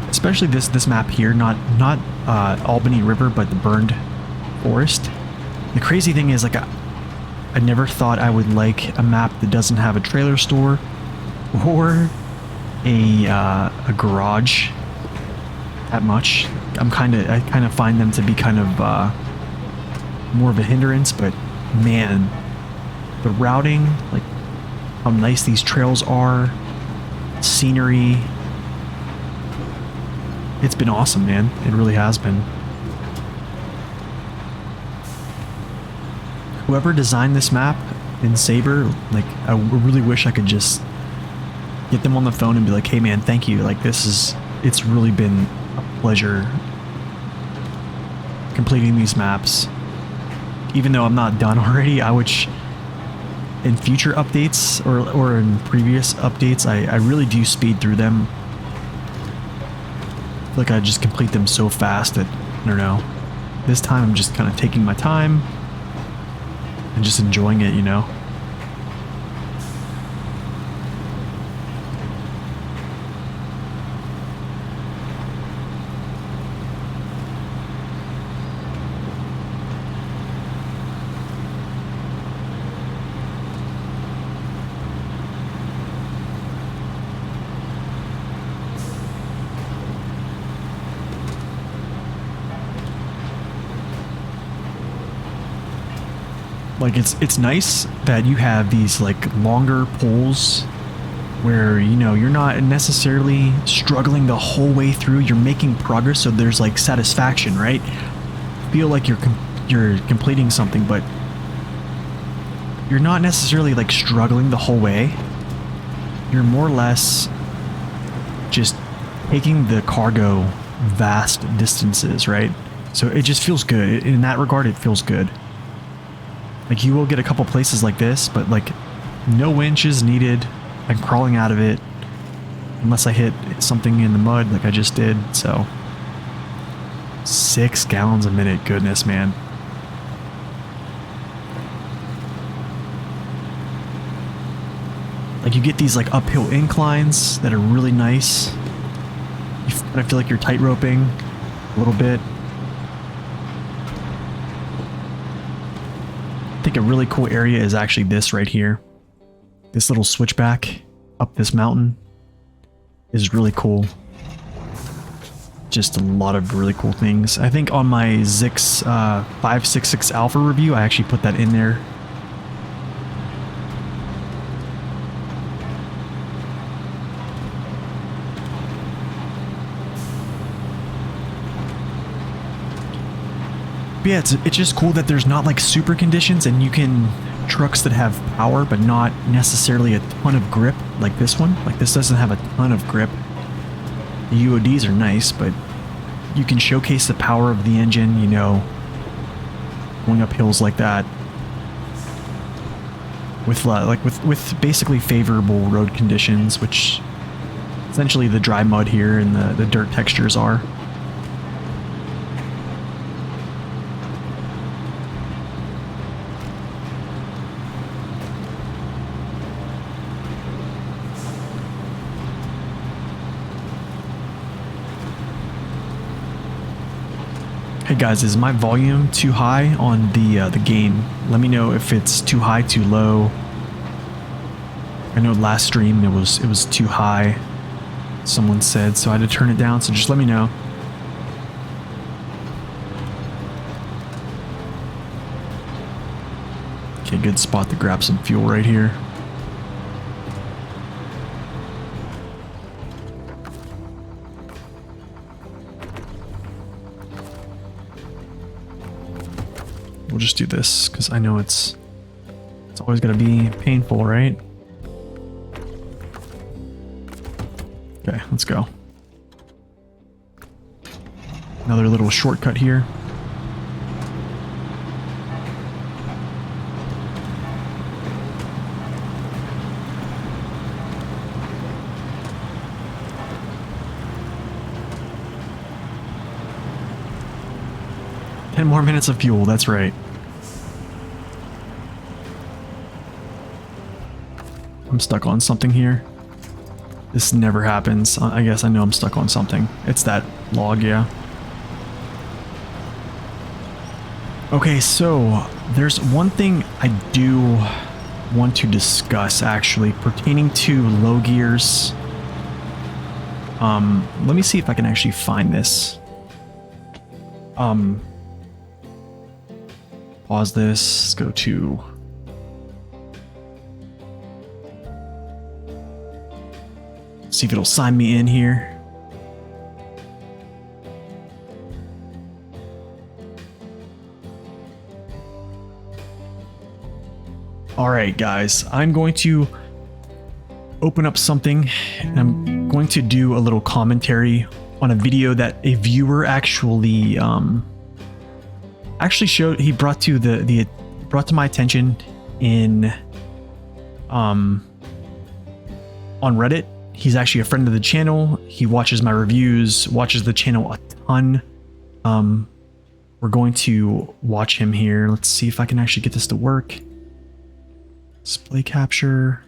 especially this map here, not Albany River, but the Burned Forest. The crazy thing is, like, I never thought I would like a map that doesn't have a trailer store or a garage that much. I kind of find them to be kind of more of a hindrance, but man, the routing, like how nice these trails are, scenery, it's been awesome, man. It really has been. Whoever designed this map in Saber, like, I really wish I could just get them on the phone and be like, hey man, thank you. Like, it's really been a pleasure completing these maps. Even though I'm not done already, I wish in future updates or in previous updates, I really do speed through them. Like, I just complete them so fast that, I don't know. This time I'm just kind of taking my time and just enjoying it, you know? Like, it's nice that you have these like longer poles where, you know, you're not necessarily struggling the whole way through. You're making progress, so there's like satisfaction, right? Feel like you're completing something, but you're not necessarily like struggling the whole way. You're more or less just taking the cargo vast distances, right? So it just feels good. In that regard, it feels good. Like, you will get a couple places like this, but like no winch is needed. I'm crawling out of it unless I hit something in the mud like I just did. So 6 gallons a minute, goodness, man. Like, you get these like uphill inclines that are really nice. You kind of feel like you're tight roping a little bit. I think a really cool area is actually this right here. This little switchback up this mountain is really cool. Just a lot of really cool things. I think on my Zix 566 Alpha review, I actually put that in there. But yeah, it's just cool that there's not like super conditions, and you can trucks that have power but not necessarily a ton of grip like this one. Like, this doesn't have a ton of grip. The UODs are nice, but you can showcase the power of the engine, you know, going up hills like that with basically favorable road conditions, which essentially the dry mud here and the dirt textures are. Hey guys, is my volume too high on the gain? Let me know if it's too high, too low. I know last stream it was too high, someone said, so I had to turn it down, so just let me know. Okay, good spot to grab some fuel right here. We'll just do this because I know it's always gonna be painful, right? Okay, let's go. Another little shortcut here. Ten more minutes of fuel, that's right. I'm stuck on something here. This never happens. I guess I know I'm stuck on something. It's that log, yeah. Okay, so there's one thing I do want to discuss actually pertaining to low gears. Let me see if I can actually find this. Pause this, let's go to see if it'll sign me in here. Alright guys, I'm going to open up something and I'm going to do a little commentary on a video that a viewer actually showed. He brought to brought to my attention in on Reddit. He's actually a friend of the channel. He watches my reviews, watches the channel a ton. We're going to watch him here. Let's see if I can actually get this to work. Display capture.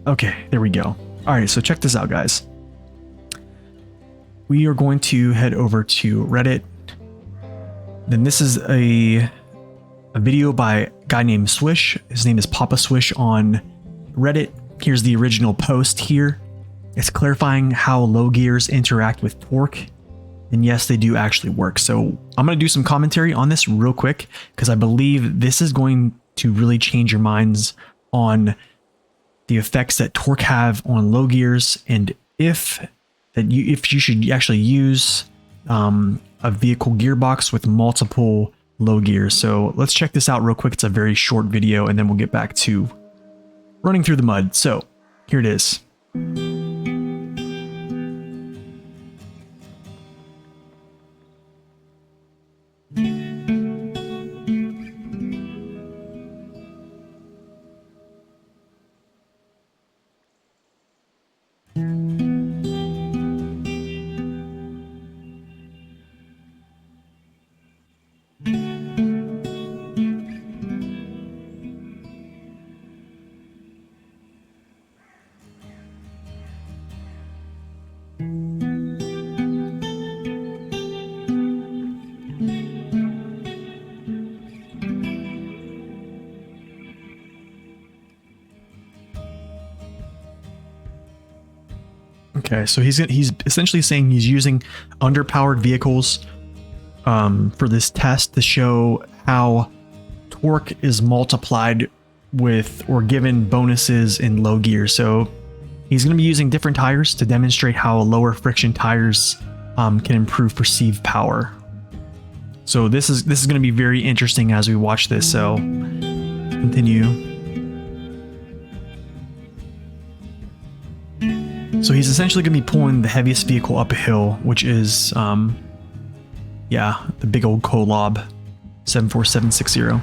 Okay, there we go. All right, so check this out, guys. We are going to head over to Reddit. Then this is a video by a guy named Swish. His name is Papa Swish on Reddit. Here's the original post here. It's clarifying how low gears interact with torque. And yes, they do actually work. So I'm going to do some commentary on this real quick because I believe this is going to really change your minds on the effects that torque have on low gears, and if you should actually use a vehicle gearbox with multiple low gears. So let's check this out real quick. It's a very short video and then we'll get back to running through the mud. So here it is. Okay, so he's essentially saying he's using underpowered vehicles for this test to show how torque is multiplied with or given bonuses in low gear. So he's going to be using different tires to demonstrate how lower friction tires can improve perceived power. So this is going to be very interesting as we watch this. So continue. So he's essentially going to be pulling the heaviest vehicle up a hill, which is, yeah, the big old Kolob 74760.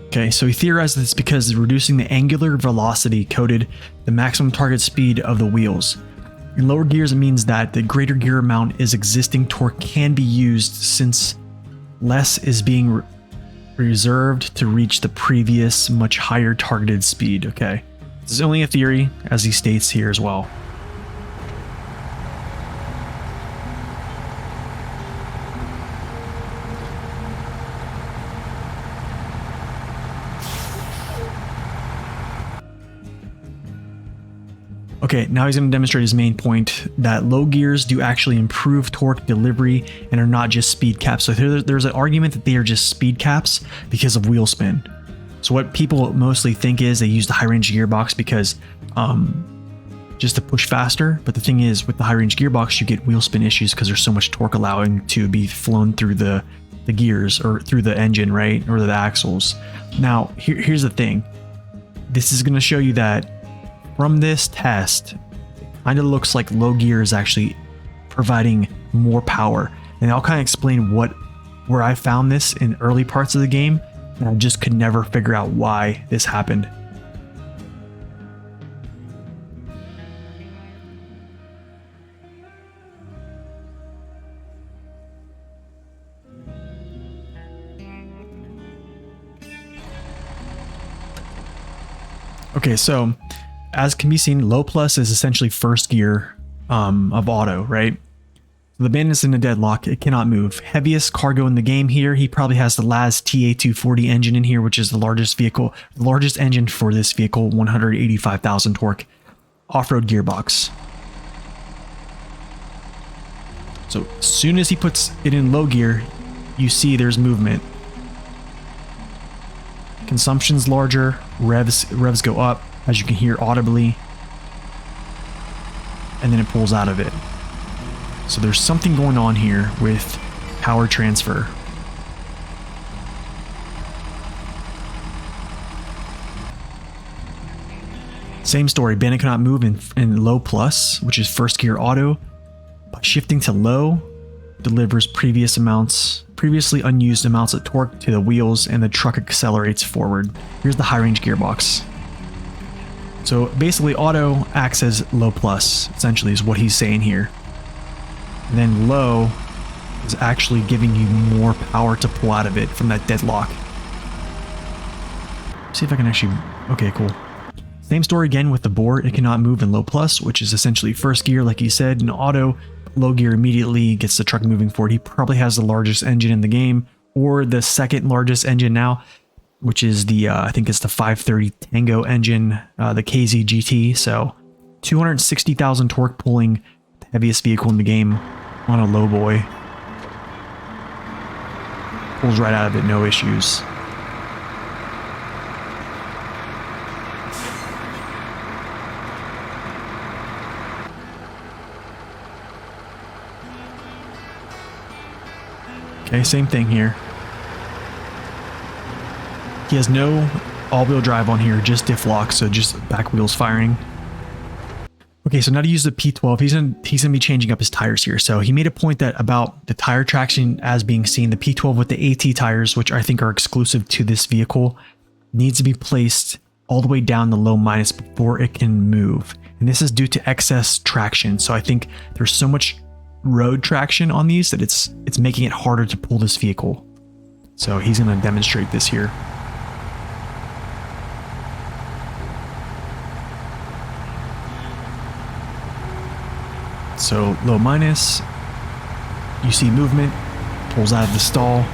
Okay, so he theorized that it's because reducing the angular velocity coded the maximum target speed of the wheels. In lower gears, it means that the greater gear amount is existing torque can be used since less is being reserved to reach the previous much higher targeted speed. Okay, this is only a theory, as he states here as well. Okay, now he's going to demonstrate his main point that low gears do actually improve torque delivery and are not just speed caps. So there's an argument that they are just speed caps because of wheel spin. So what people mostly think is they use the high range gearbox because just to push faster. But the thing is, with the high range gearbox, you get wheel spin issues because there's so much torque allowing to be flown through the gears or through the engine, right? Or the axles. Now, here's the thing. This is going to show you that from this test, it kind of looks like low gear is actually providing more power. And I'll kind of explain where I found this in early parts of the game, and I just could never figure out why this happened. Okay, so as can be seen, low plus is essentially first gear of auto, right? The bandit's in a deadlock, it cannot move. Heaviest cargo in the game here, he probably has the Laz TA240 engine in here, which is the largest engine for this vehicle, 185,000 torque, off-road gearbox. So as soon as he puts it in low gear, you see there's movement. Consumption's larger, revs go up, as you can hear audibly, and then it pulls out of it. So there's something going on here with power transfer. Same story, Bandit cannot move in low plus, which is first gear auto. By shifting to low, delivers previously unused amounts of torque to the wheels, and the truck accelerates forward. Here's the high range gearbox. So basically auto acts as low plus, essentially is what he's saying here. And then low is actually giving you more power to pull out of it from that deadlock. See if I can actually, okay, cool. Same story again with the board. It cannot move in low plus, which is essentially first gear, like he said. In auto, low gear immediately gets the truck moving forward. He probably has the largest engine in the game, or the second largest engine now, which is the, I think it's the 530 Tango engine, the KZ GT. So 260,000 torque pulling the heaviest vehicle in the game on a low boy. Pulls right out of it, no issues. Okay, same thing here. He has no all-wheel drive on here, just diff lock, so just back wheels firing. Okay, so now to use the P12, he's gonna be changing up his tires here. So he made a point that about the tire traction as being seen, the P12 with the AT tires, which I think are exclusive to this vehicle, needs to be placed all the way down the low minus before it can move. And this is due to excess traction. So I think there's so much road traction on these that it's making it harder to pull this vehicle. So he's going to demonstrate this here. So low minus, you see movement, pulls out of the stall.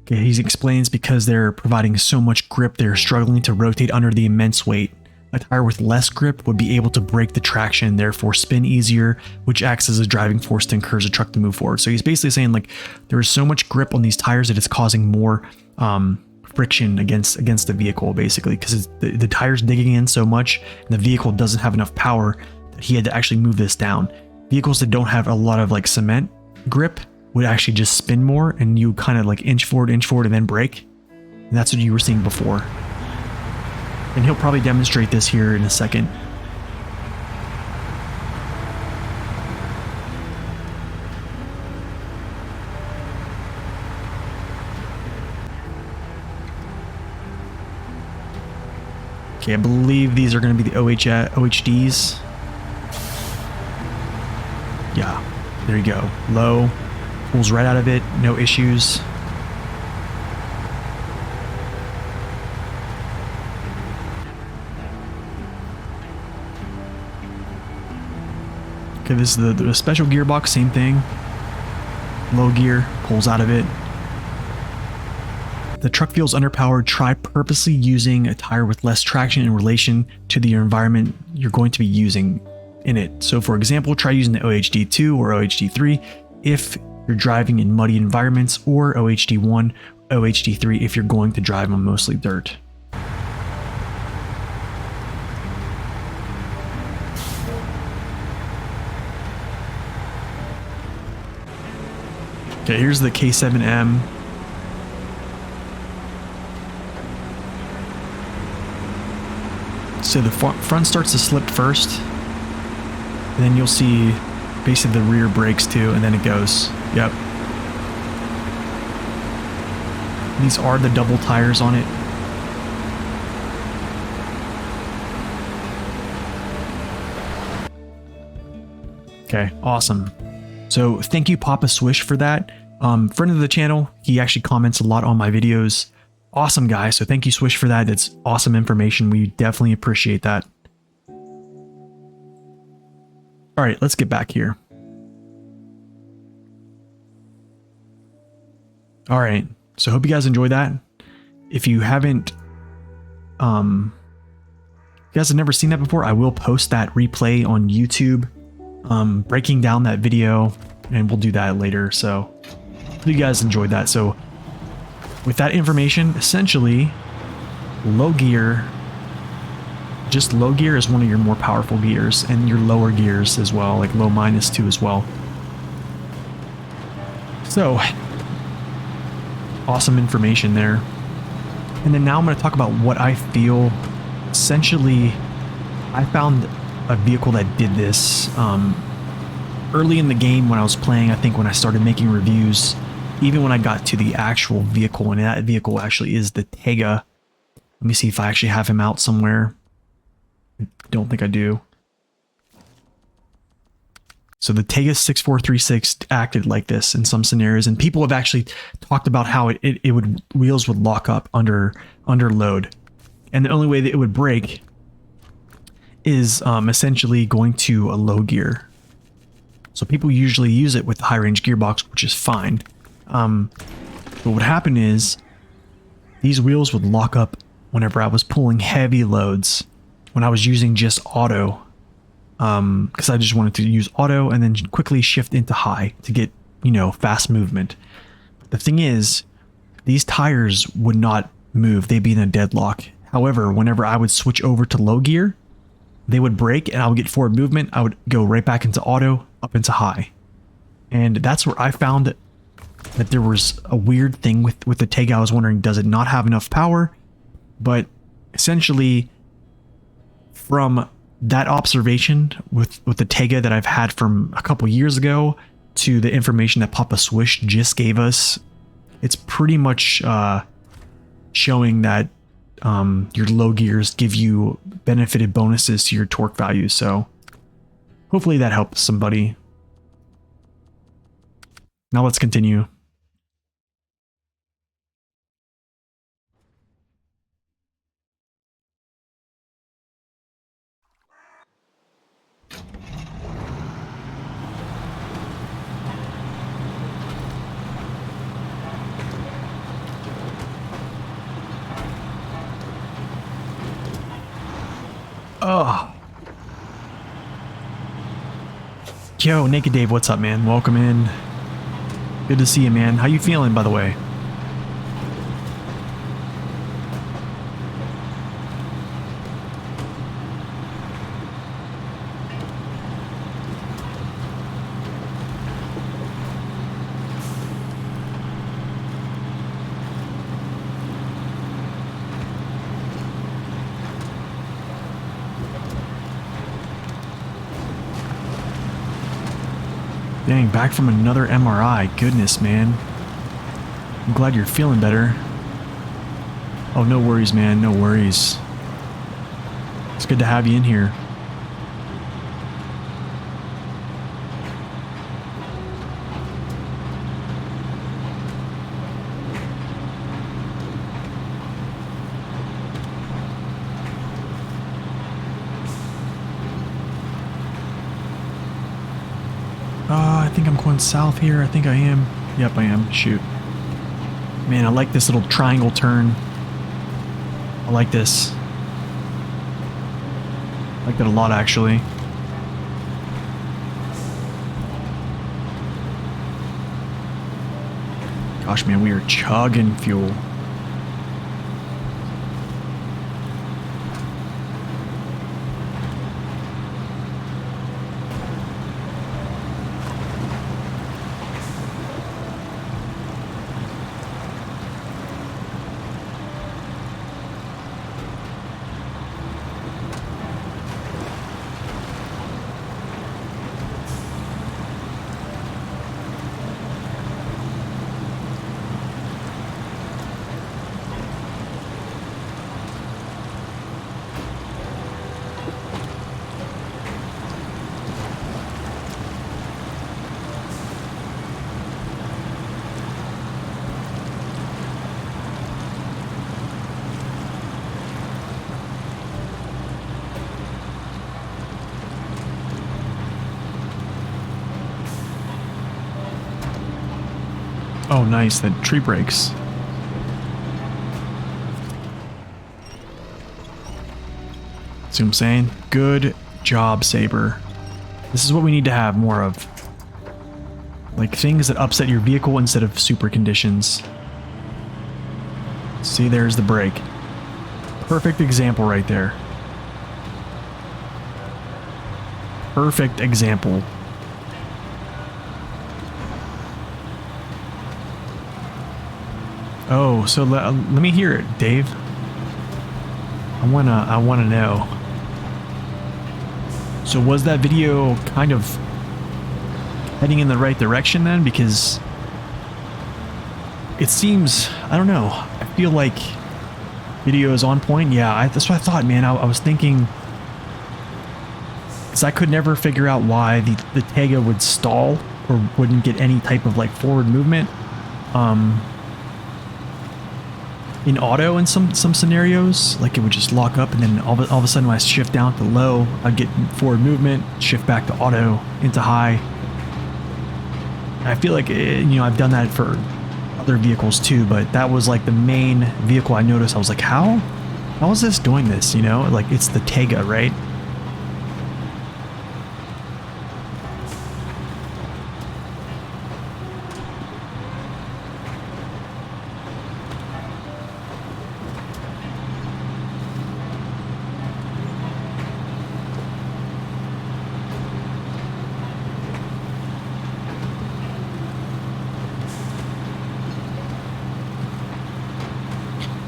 Okay, he explains because they're providing so much grip, they're struggling to rotate under the immense weight. A tire with less grip would be able to break the traction, therefore spin easier, which acts as a driving force to encourage the truck to move forward. So he's basically saying like there is so much grip on these tires that it's causing more friction against the vehicle, basically, because the tire's digging in so much and the vehicle doesn't have enough power that he had to actually move this down. Vehicles that don't have a lot of like cement grip would actually just spin more, and you kind of like inch forward and then brake. And that's what you were seeing before. And he'll probably demonstrate this here in a second. Okay, I believe these are going to be the OHDs. Yeah, there you go. Low, pulls right out of it, no issues. Okay, this is the special gearbox, same thing. Low gear, pulls out of it. If the truck feels underpowered, try purposely using a tire with less traction in relation to the environment you're going to be using in it. So for example, try using the OHD2 or OHD3 if you're driving in muddy environments, or OHD1, OHD3 if you're going to drive on mostly dirt. Okay, here's the K7M. So the front starts to slip first, and then you'll see basically the rear brakes too, and then it goes. Yep. These are the double tires on it. Okay, awesome. So thank you, Papa Swish, for that. Friend of the channel, he actually comments a lot on my videos. Awesome guy, so thank you, Swish, for that. It's awesome information. We definitely appreciate that. All right, let's get back here. All right, so hope you guys enjoyed that. If you haven't, if you guys have never seen that before, I will post that replay on YouTube, breaking down that video, and we'll do that later. So hope you guys enjoyed that. So with that information, essentially, low gear, just low gear is one of your more powerful gears, and your lower gears as well, like low -2 as well. So awesome information there. And then now I'm going to talk about what I feel. Essentially, I found a vehicle that did this early in the game when I was playing. I think when I started making reviews, even when I got to the actual vehicle, and that vehicle actually is the Tega. Let me see if I actually have him out somewhere. I don't think I do. So the Tega 6436 acted like this in some scenarios, and people have actually talked about how wheels would lock up under load, and the only way that it would break is essentially going to a low gear. So people usually use it with the high range gearbox, which is fine. But what happened is these wheels would lock up whenever I was pulling heavy loads, when I was using just auto, because I just wanted to use auto and then quickly shift into high to get, you know, fast movement. The thing is, these tires would not move. They'd be in a deadlock. However, whenever I would switch over to low gear, they would break and I would get forward movement. I would go right back into auto, up into high. And that's where I found that there was a weird thing with the Tega. I was wondering, does it not have enough power? But essentially, from that observation with the Tega that I've had from a couple years ago to the information that Papa Swish just gave us, it's pretty much showing that your low gears give you benefited bonuses to your torque values. So hopefully that helps somebody. Now let's continue. Oh. Yo, Naked Dave, what's up, man? Welcome in. Good to see you, man. How you feeling, by the way? Dang, back from another MRI. Goodness, man. I'm glad you're feeling better. Oh, no worries, man. No worries. It's good to have you in here. I think I'm going south here. I think I am. Yep, I am. Shoot. Man, I like this little triangle turn. I like this. I like that a lot, actually. Gosh, man, we are chugging fuel. Oh, nice. The tree breaks. See what I'm saying? Good job, Saber. This is what we need to have more of. Like things that upset your vehicle instead of super conditions. See, there's the brake. Perfect example right there. Perfect example. Oh, so let me hear it, Dave. I wanna know. So was that video kind of heading in the right direction then? Because it seems, I don't know, I feel like video is on point. Yeah, that's what I thought, man. I was thinking, because I could never figure out why the Tega would stall or wouldn't get any type of like forward movement. In auto in some scenarios, like it would just lock up and then all of a sudden when I shift down to low, I'd get forward movement, shift back to auto into high. And I feel like, I've done that for other vehicles too, but that was like the main vehicle I noticed. I was like, how is this doing this? Like it's the Tega, right?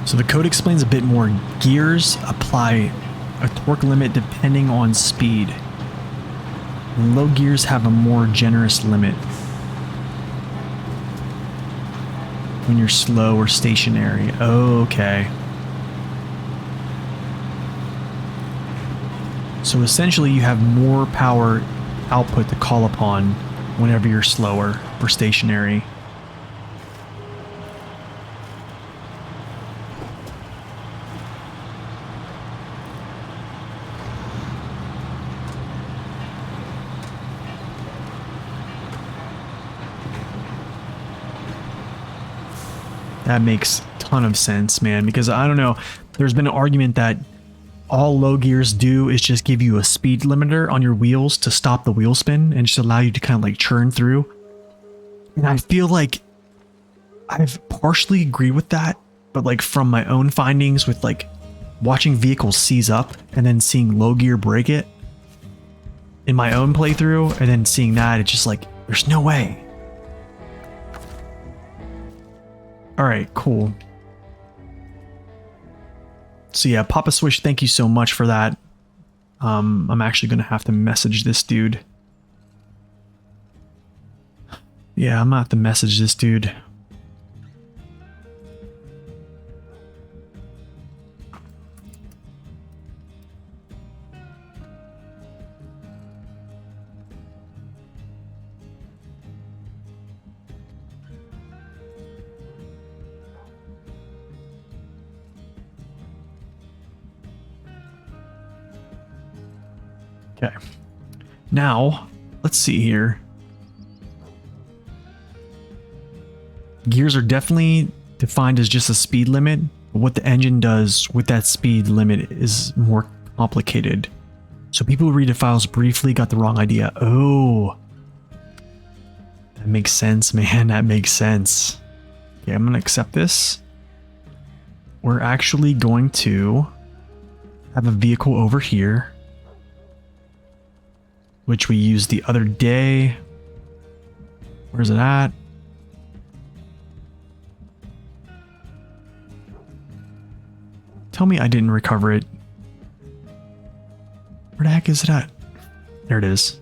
So the code explains a bit more. Gears apply a torque limit depending on speed. And low gears have a more generous limit when you're slow or stationary. Oh, okay. So essentially you have more power output to call upon whenever you're slower or stationary. That makes a ton of sense, man, because I don't know, there's been an argument that all low gears do is just give you a speed limiter on your wheels to stop the wheel spin and just allow you to kind of like churn through. And I feel like I've partially agree with that, but like from my own findings with like watching vehicles seize up and then seeing low gear break it in my own playthrough and then seeing that, it's just like, there's no way. All right, cool. So yeah, Papa Swish, thank you so much for that. I'm actually gonna have to message this dude. Yeah, I'm gonna have to message this dude. Okay. Now, let's see here. Gears are definitely defined as just a speed limit. What the engine does with that speed limit is more complicated. So people who read the files briefly got the wrong idea. Oh, that makes sense, man. That makes sense. Okay, I'm going to accept this. We're actually going to have a vehicle over here, which we used the other day. Where's it at? Tell me I didn't recover it. Where the heck is it at? There it is.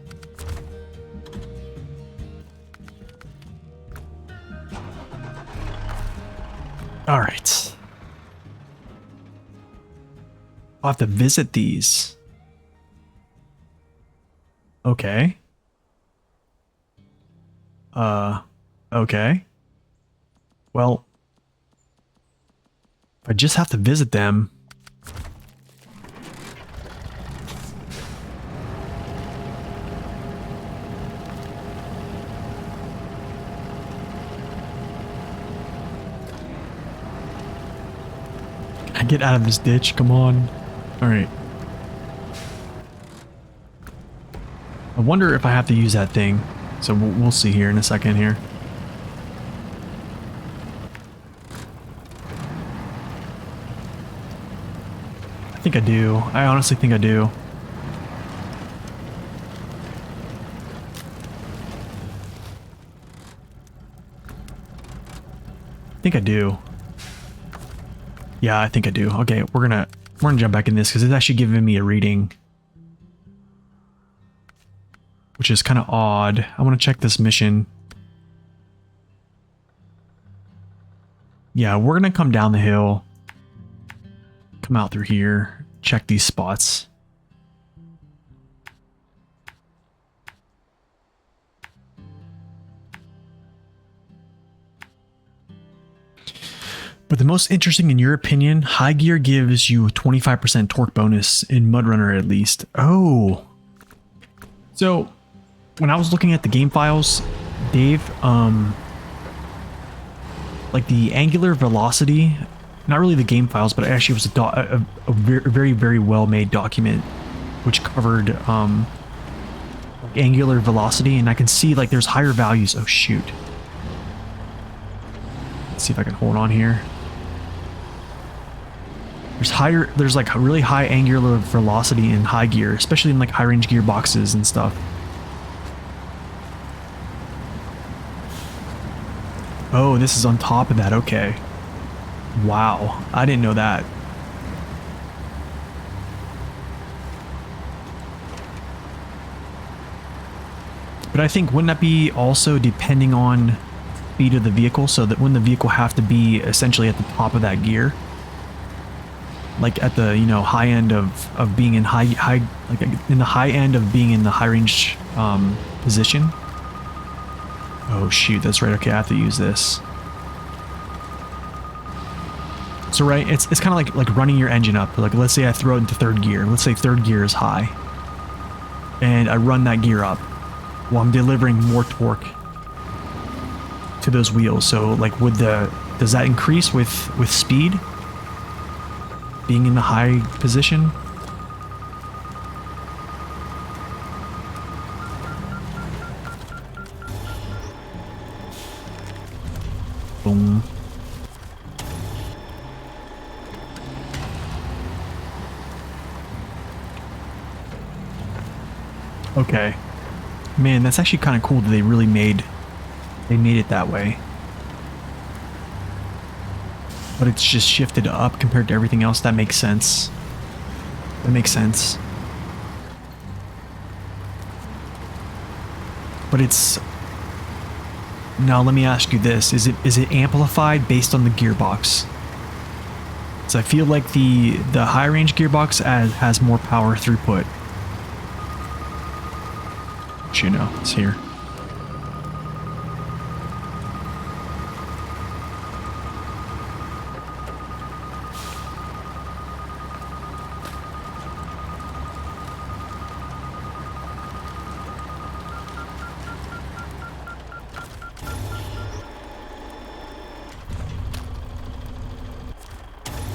All right. I'll have to visit these. Okay. Okay. Well, if I just have to visit them. I get out of this ditch, come on. Alright. I wonder if I have to use that thing. So we'll see here in a second here. I think I do. I honestly think I do. I think I do. Yeah, I think I do. Okay, we're gonna jump back in this because it's actually giving me a reading, which is kind of odd. I want to check this mission. Yeah, we're gonna come down the hill, come out through here, check these spots. But the most interesting, in your opinion, high gear gives you a 25% torque bonus in Mudrunner at least. Oh. So, when I was looking at the game files, Dave, like the angular velocity, not really the game files, but actually it was a very, very well made document which covered angular velocity, and I can see like there's higher values. Oh shoot. Let's see if I can hold on here. There's like really high angular velocity in high gear, especially in like high range gearboxes and stuff. Oh, this is on top of that, okay. Wow, I didn't know that. But I think, wouldn't that be also depending on speed of the vehicle, so that wouldn't the vehicle have to be essentially at the top of that gear? Like at the, you know, high end of being in like in the high end of being in the high range position. Oh shoot, that's right. Okay, I have to use this. So right, it's kind of like running your engine up. Like let's say I throw it into third gear. Let's say third gear is high, and I run that gear up. Well, I'm delivering more torque to those wheels. So like, does that increase with speed? Being in the high position? Boom. Okay. Man, that's actually kind of cool that they made it that way. But it's just shifted up compared to everything else. That makes sense. That makes sense. But it's... Now let me ask you this. Is it amplified based on the gearbox? So I feel like the high range gearbox has more power throughput. But you know, it's here.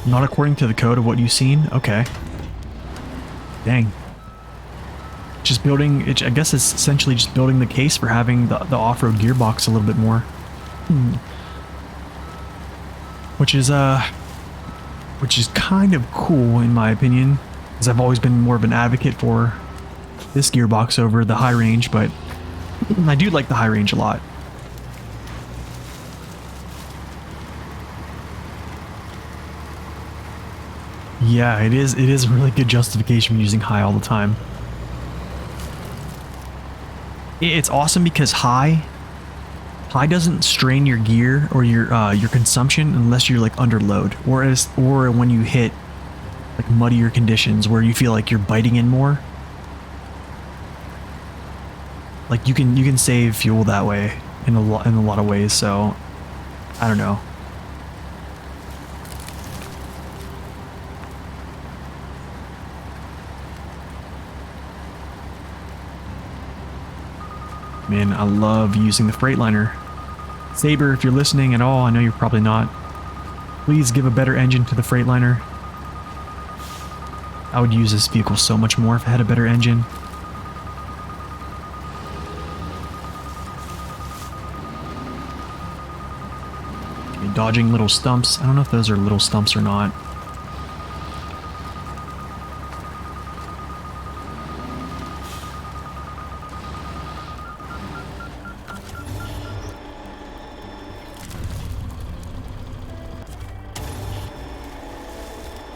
Not according to the code of what you've seen? Okay. Dang. Just building, I guess it's essentially just building the case for having the off-road gearbox a little bit more. Which is kind of cool in my opinion, because I've always been more of an advocate for this gearbox over the high range, but I do like the high range a lot. Yeah, it is a really good justification for using high all the time. It's awesome because high doesn't strain your gear or your consumption unless you're like under load, or when you hit like muddier conditions where you feel like you're biting in more. Like you can save fuel that way in a lot of ways, so I don't know. Man, I love using the Freightliner. Saber, if you're listening at all, I know you're probably not. Please give a better engine to the Freightliner. I would use this vehicle so much more if it had a better engine. Okay, dodging little stumps. I don't know if those are little stumps or not.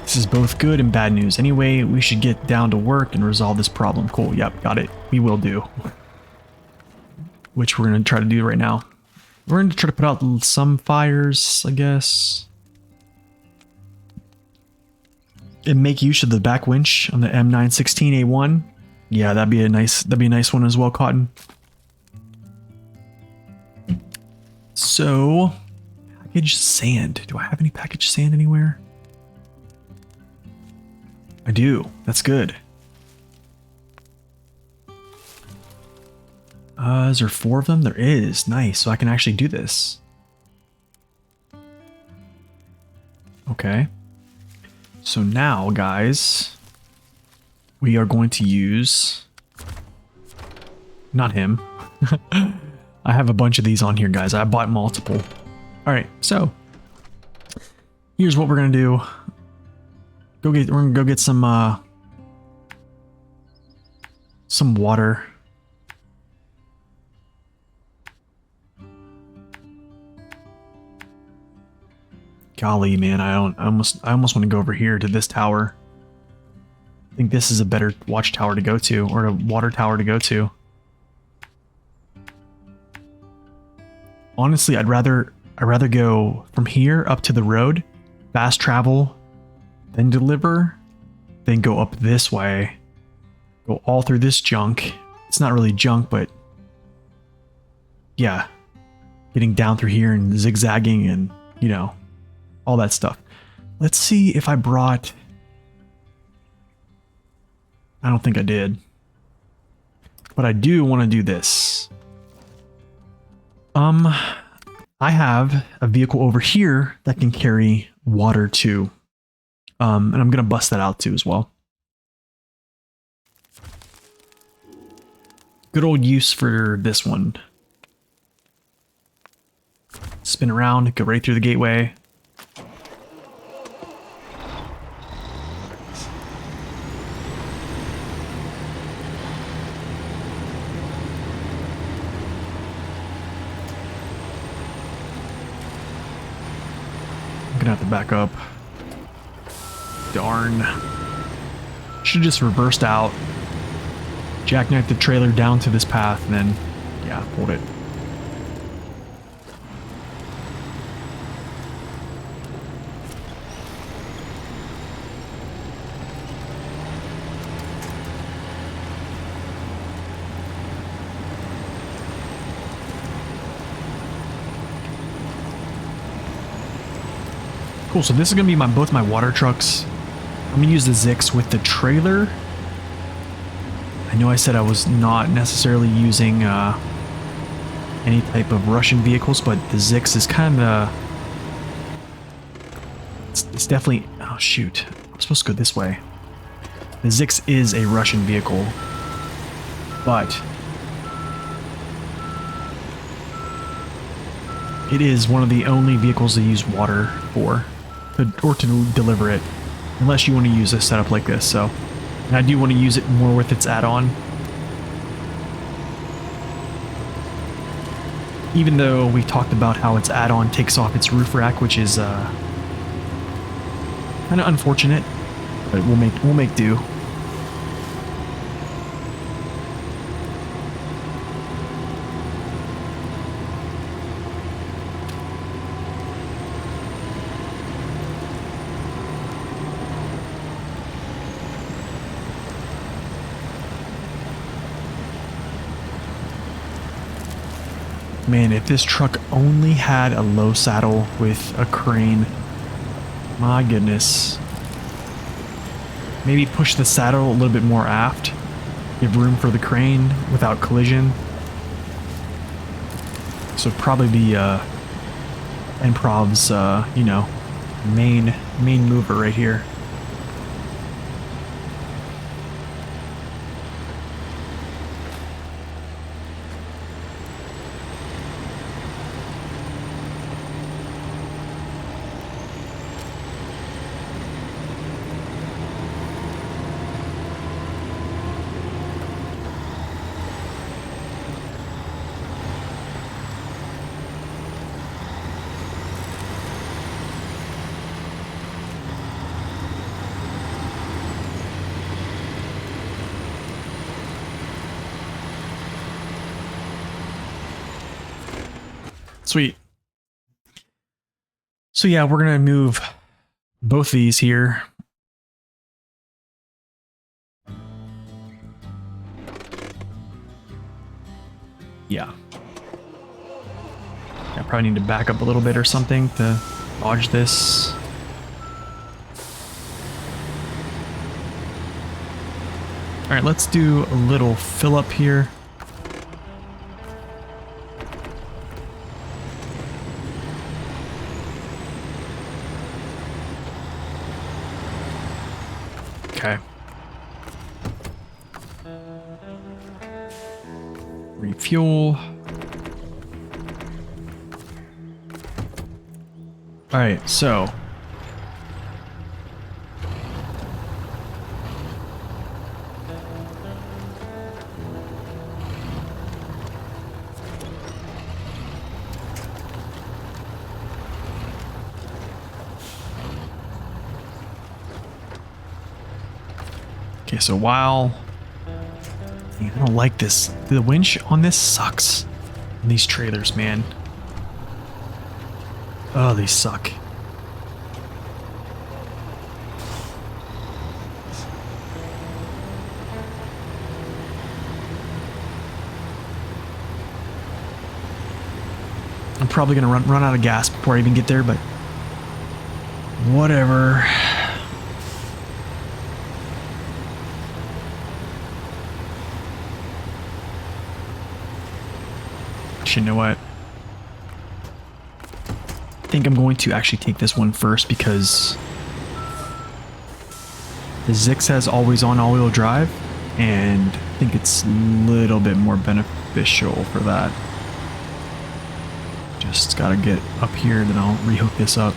This is both good and bad news. Anyway, we should get down to work and resolve this problem. Cool, yep, got it. We will do. Which we're going to try to do right now. We're going to try to put out some fires, I guess. And make use of the back winch on the M916A1. Yeah, that'd be a nice one as well, Cotton. So, packaged sand. Do I have any packaged sand anywhere? I do. That's good. Is there 4 of them? There is. Nice. So I can actually do this. Okay. So now, guys, we are going to use... Not him. I have a bunch of these on here, guys. I bought multiple. Alright, so here's what we're going to do. We're gonna go get some water. Golly, man, I almost want to go over here to this tower. I think this is a better watchtower to go to, or a water tower to go to. Honestly, I'd rather go from here up to the road, fast travel, then deliver, then go up this way, go all through this junk. It's not really junk, but yeah, getting down through here and zigzagging and, you know, all that stuff. Let's see if I brought... I don't think I did. But I do want to do this. I have a vehicle over here that can carry water too. And I'm going to bust that out too as well. Good old use for this one. Spin around, go right through the gateway. I'm gonna have to back up. Darn. Should just reversed out. Jackknifed the trailer down to this path and then, yeah, pulled it. Cool, so this is gonna be both my water trucks. I'm gonna use the Zix with the trailer. I know I said I was not necessarily using any type of Russian vehicles, but the Zix is kind of it's definitely... Oh, shoot. I'm supposed to go this way. The Zix is a Russian vehicle, but it is one of the only vehicles to use water for, or to deliver it, unless you want to use a setup like this. So, and I do want to use it more with its add-on. Even though we talked about how its add-on takes off its roof rack, which is kind of unfortunate, but we'll make do. Man, if this truck only had a low saddle with a crane, my goodness. Maybe push the saddle a little bit more aft, give room for the crane without collision. So probably be Improv's, you know, main mover right here. Sweet. So yeah, we're gonna move both these here. Yeah. I probably need to back up a little bit or something to dodge this. All right, let's do a little fill up here. Okay. Refuel. All right, so okay, so while I don't like this, the winch on this sucks. And these trailers, man. Oh, they suck. I'm probably gonna run out of gas before I even get there, but whatever. You know what? I think I'm going to actually take this one first because the Zix has always on all-wheel drive, and I think it's a little bit more beneficial for that. Just gotta get up here, then I'll rehook this up.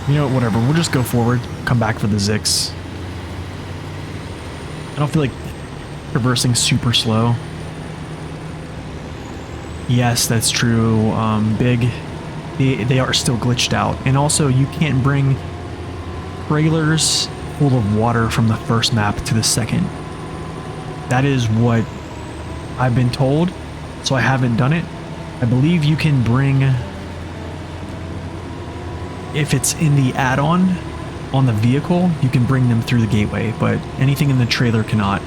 You know, whatever. We'll just go forward, come back for the Zix. I don't feel like traversing super slow. Yes, that's true. Big, they are still glitched out. And also, you can't bring trailers full of water from the first map to the second. That is what I've been told, so I haven't done it. I believe you can bring, if it's in the add-on on the vehicle, you can bring them through the gateway, but anything in the trailer cannot.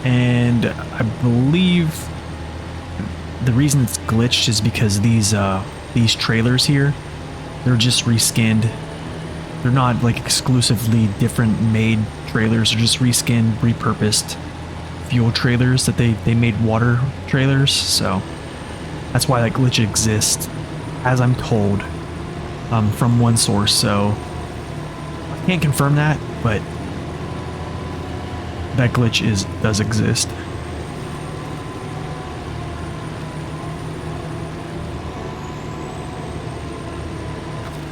And I believe the reason it's glitched is because these trailers here, they're just reskinned. They're not like exclusively different made trailers. They're just reskinned, repurposed fuel trailers that they made water trailers. So that's why that glitch exists, as I'm told. from one source, so I can't confirm that, but that glitch does exist.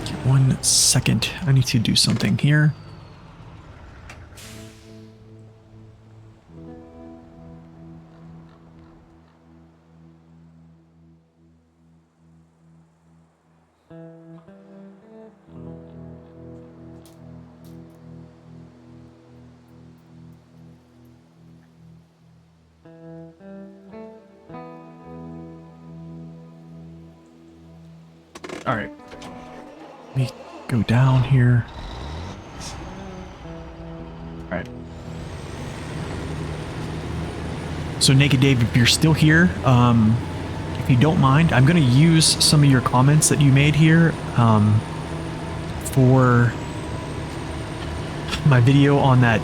Okay, 1 second. I need to do something here. All right, let me go down here. All right. So Naked Dave, if you're still here, if you don't mind, I'm going to use some of your comments that you made here for my video on that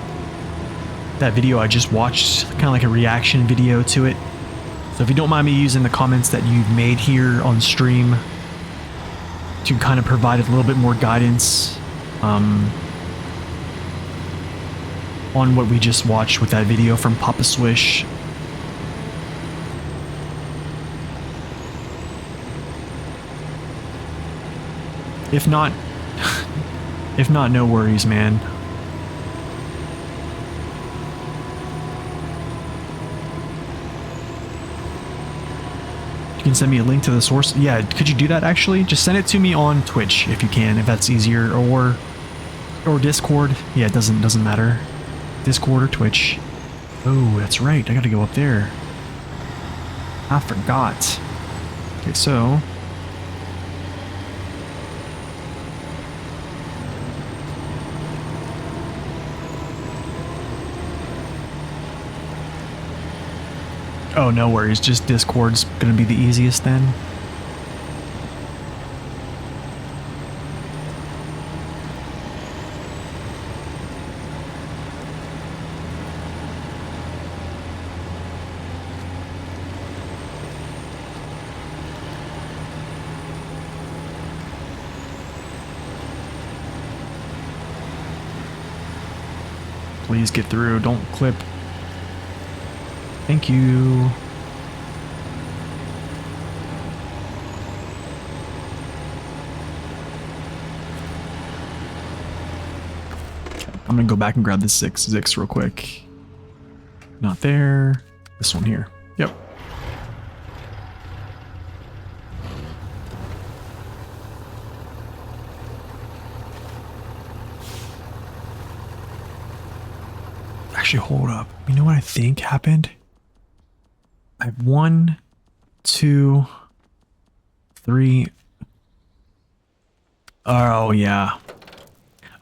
video I just watched, kind of like a reaction video to it. So if you don't mind me using the comments that you've made here on stream to kind of provide a little bit more guidance on what we just watched with that video from Papa Swish. If not, no worries, man. You can send me a link to the source. Yeah, could you do that actually? Just send it to me on Twitch if you can, if that's easier, or Discord. Yeah, it doesn't matter. Discord or Twitch. Oh, that's right. I gotta go up there. I forgot. Okay, so oh, no worries. Just Discord's gonna be the easiest then. Please get through. Don't clip. Thank you. Okay, I'm gonna go back and grab the Zix real quick. Not there. This one here. Yep. Actually, hold up. You know what I think happened? I have 1, 2, 3. Oh yeah.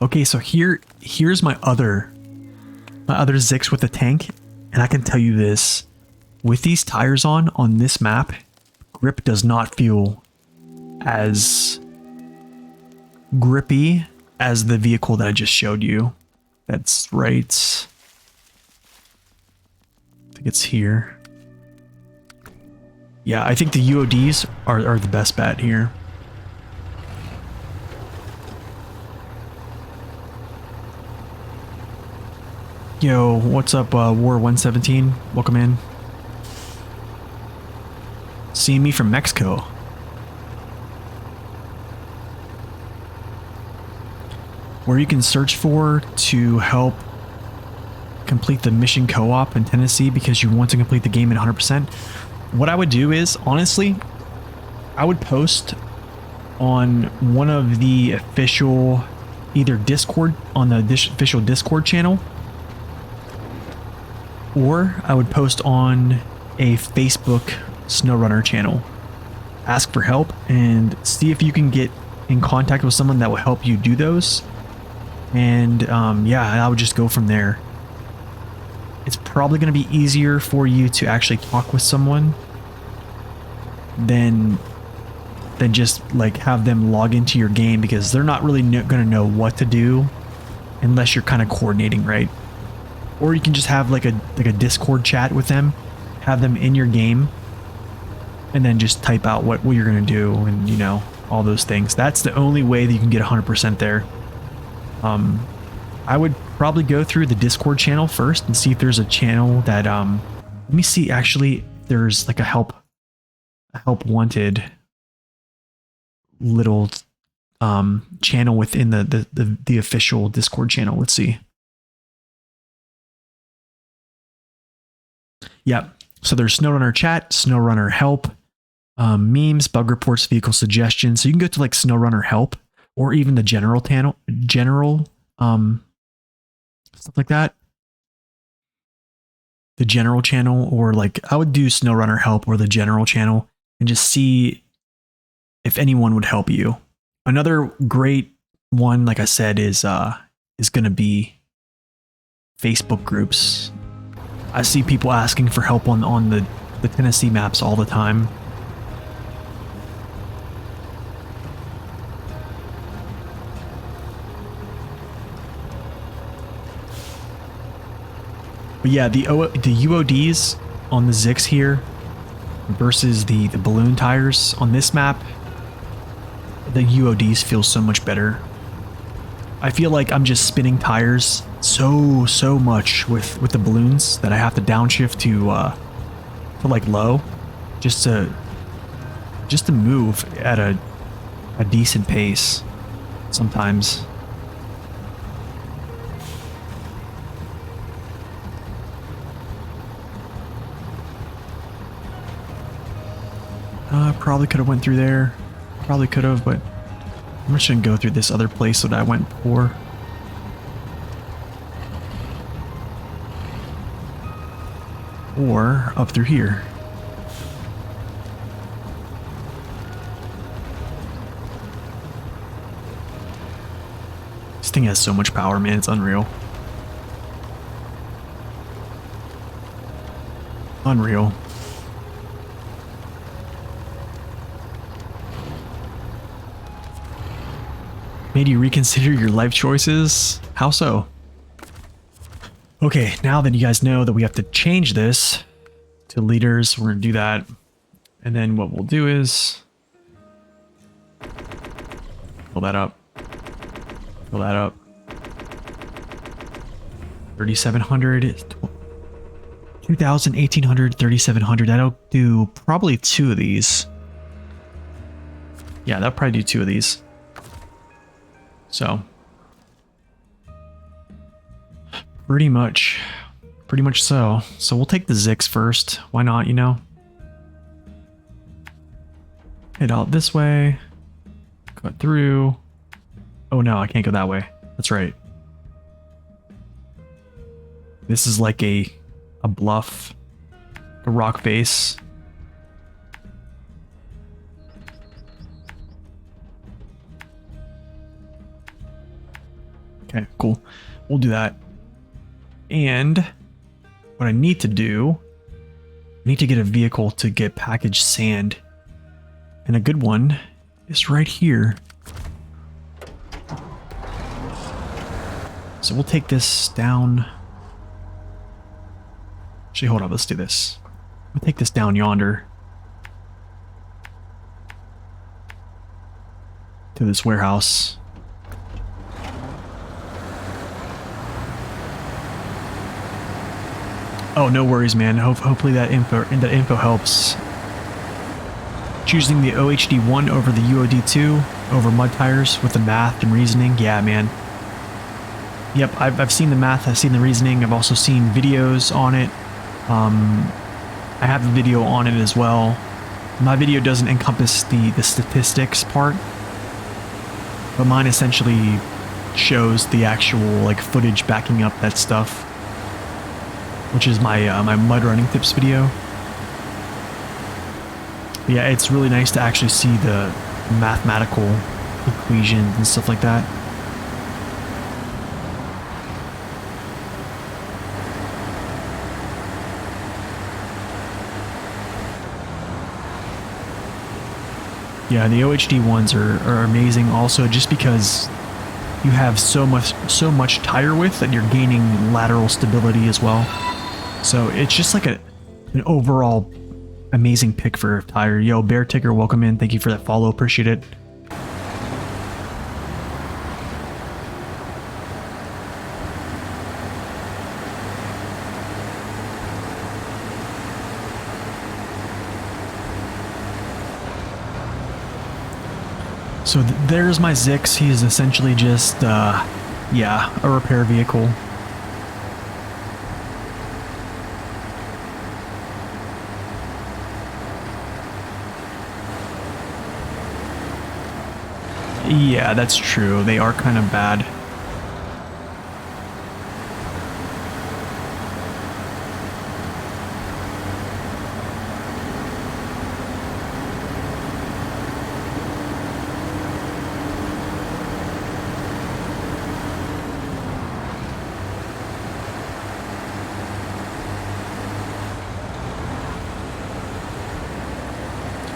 Okay, so here's my other Zix with the tank, and I can tell you this: with these tires on this map, grip does not feel as grippy as the vehicle that I just showed you. That's right. I think it's here. Yeah, I think the UODs are the best bet here. Yo, what's up, War 117? Welcome in. Seeing me from Mexico. Where you can search for to help complete the mission co-op in Tennessee because you want to complete the game at 100%. What I would do is, honestly, I would post on one of the official, either Discord, on the official Discord channel, or I would post on a Facebook SnowRunner channel. Ask for help and see if you can get in contact with someone that will help you do those. And yeah, I would just go from there. It's probably going to be easier for you to actually talk with someone than just like have them log into your game, because they're not really going to know what to do unless you're kind of coordinating, right? Or you can just have like a Discord chat with them, have them in your game, and then just type out what you're going to do, and you know, all those things. That's the only way that you can get 100% there. I would probably go through the Discord channel first and see if there's a channel that let me see, actually, there's like a help wanted little channel within the official Discord channel. Let's see. Yep. So there's SnowRunner chat, SnowRunner help, memes, bug reports, vehicle suggestions. So you can go to like SnowRunner help or even the general stuff like that. The general channel, or like I would do SnowRunner help or the general channel and just see if anyone would help you. Another great one, like I said, is going to be Facebook groups. I see people asking for help on the Tennessee maps all the time. But yeah, the UODs on the Zix here versus the balloon tires on this map, the UODs feel so much better. I feel like I'm just spinning tires so much with the balloons that I have to downshift to like low just to move at a decent pace sometimes. Probably could have went through there. Probably could have, but I'm just gonna go through this other place that I went before. Or up through here. This thing has so much power, man. It's unreal. Unreal. Made you reconsider your life choices? How so? Okay, now that you guys know that we have to change this to liters, we're gonna do that. And then what we'll do is fill that up. Fill that up. 3,700, 2,000, 1,800, 3,700. That'll do probably 2 of these. Yeah, that'll probably do 2 of these. So pretty much so. So we'll take the Zix first. Why not, you know? Head out this way. Cut through. Oh no, I can't go that way. That's right. This is like a bluff, a rock face. Okay, cool. We'll do that. And what I need to do, I need to get a vehicle to get packaged sand. And a good one is right here. So we'll take this down. Actually, hold on, let's do this. We'll take this down yonder to this warehouse. Oh, no worries, man. Hopefully that info helps. Choosing the OHD1 over the UOD2 over mud tires with the math and reasoning. Yeah, man. Yep, I've seen the math. I've seen the reasoning. I've also seen videos on it. I have a video on it as well. My video doesn't encompass the statistics part, but mine essentially shows the actual like footage backing up that stuff, which is my my mud running tips video. But yeah, it's really nice to actually see the mathematical equations and stuff like that. Yeah, the OHD ones are amazing also just because you have so much tire width that you're gaining lateral stability as well. So it's just like an overall amazing pick for tire. Yo, Bear Ticker, welcome in. Thank you for that follow. Appreciate it. So there's my Zix. He is essentially just, yeah, a repair vehicle. Yeah, that's true. They are kind of bad.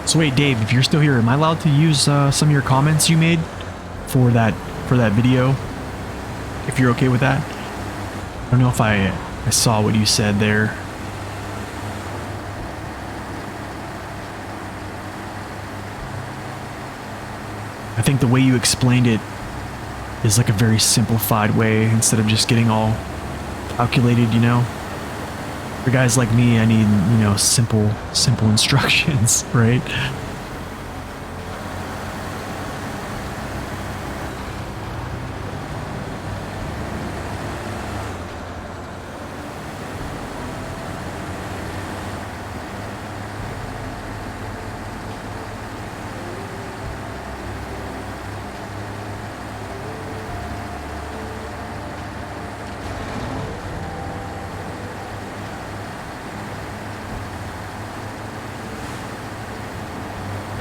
So wait, Dave, if you're still here, am I allowed to use some of your comments you made for that video? If you're okay with that? I don't know if I saw what you said there. I think the way you explained it is like a very simplified way instead of just getting all calculated, you know? For guys like me, I need, you know, simple instructions, right?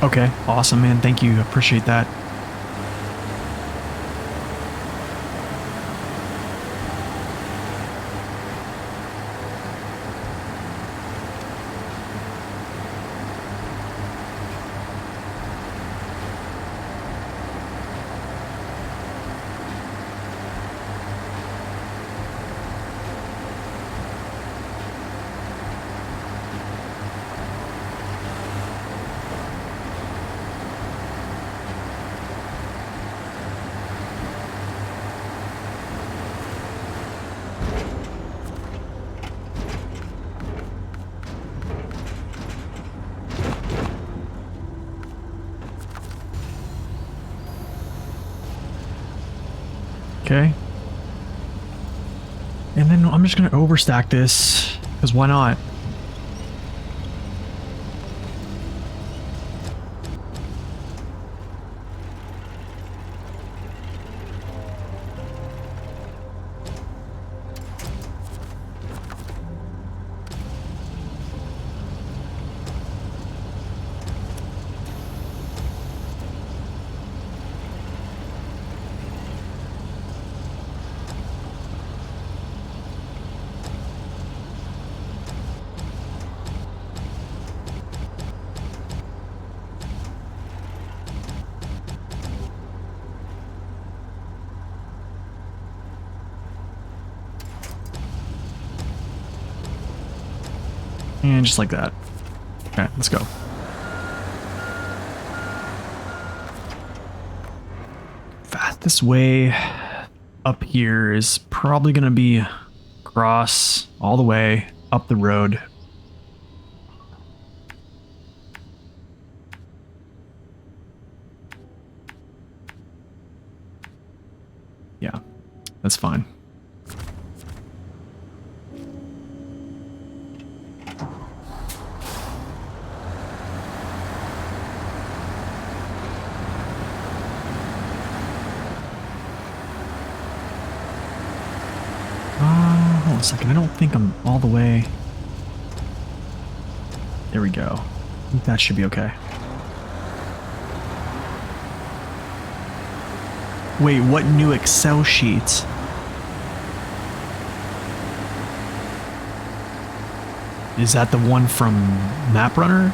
Okay, awesome, man. Thank you. Appreciate that. Okay. And then I'm just going to overstack this, because why not? And just like that. Okay, let's go. Fastest way up here is probably going to be across all the way up the road. Yeah, that's fine. Hold on a second. I don't think I'm all the way. There we go. I think that should be okay. Wait, what new Excel sheet? Is that the one from MapRunner?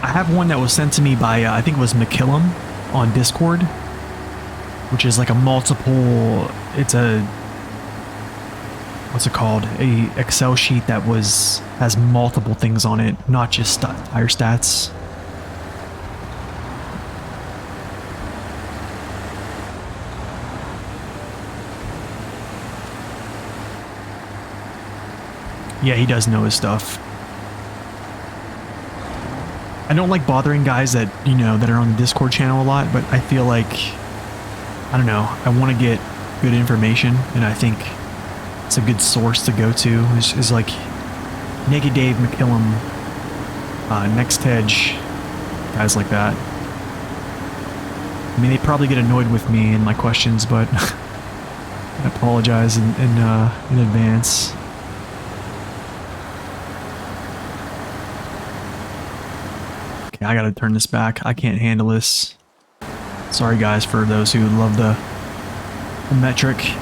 I have one that was sent to me by, I think it was McKillum on Discord, which is like a multiple, it's a, what's it called? A Excel sheet that has multiple things on it, not just tire stats. Yeah, he does know his stuff. I don't like bothering guys that, you know, that are on the Discord channel a lot, but I feel like, I don't know, I want to get good information, and I think it's a good source to go to is like Naked Dave, McKillum, Nextedge, guys like that. I mean, they probably get annoyed with me and my questions, but I apologize in advance. Okay, I gotta turn this back. I can't handle this. Sorry guys for those who love the metric.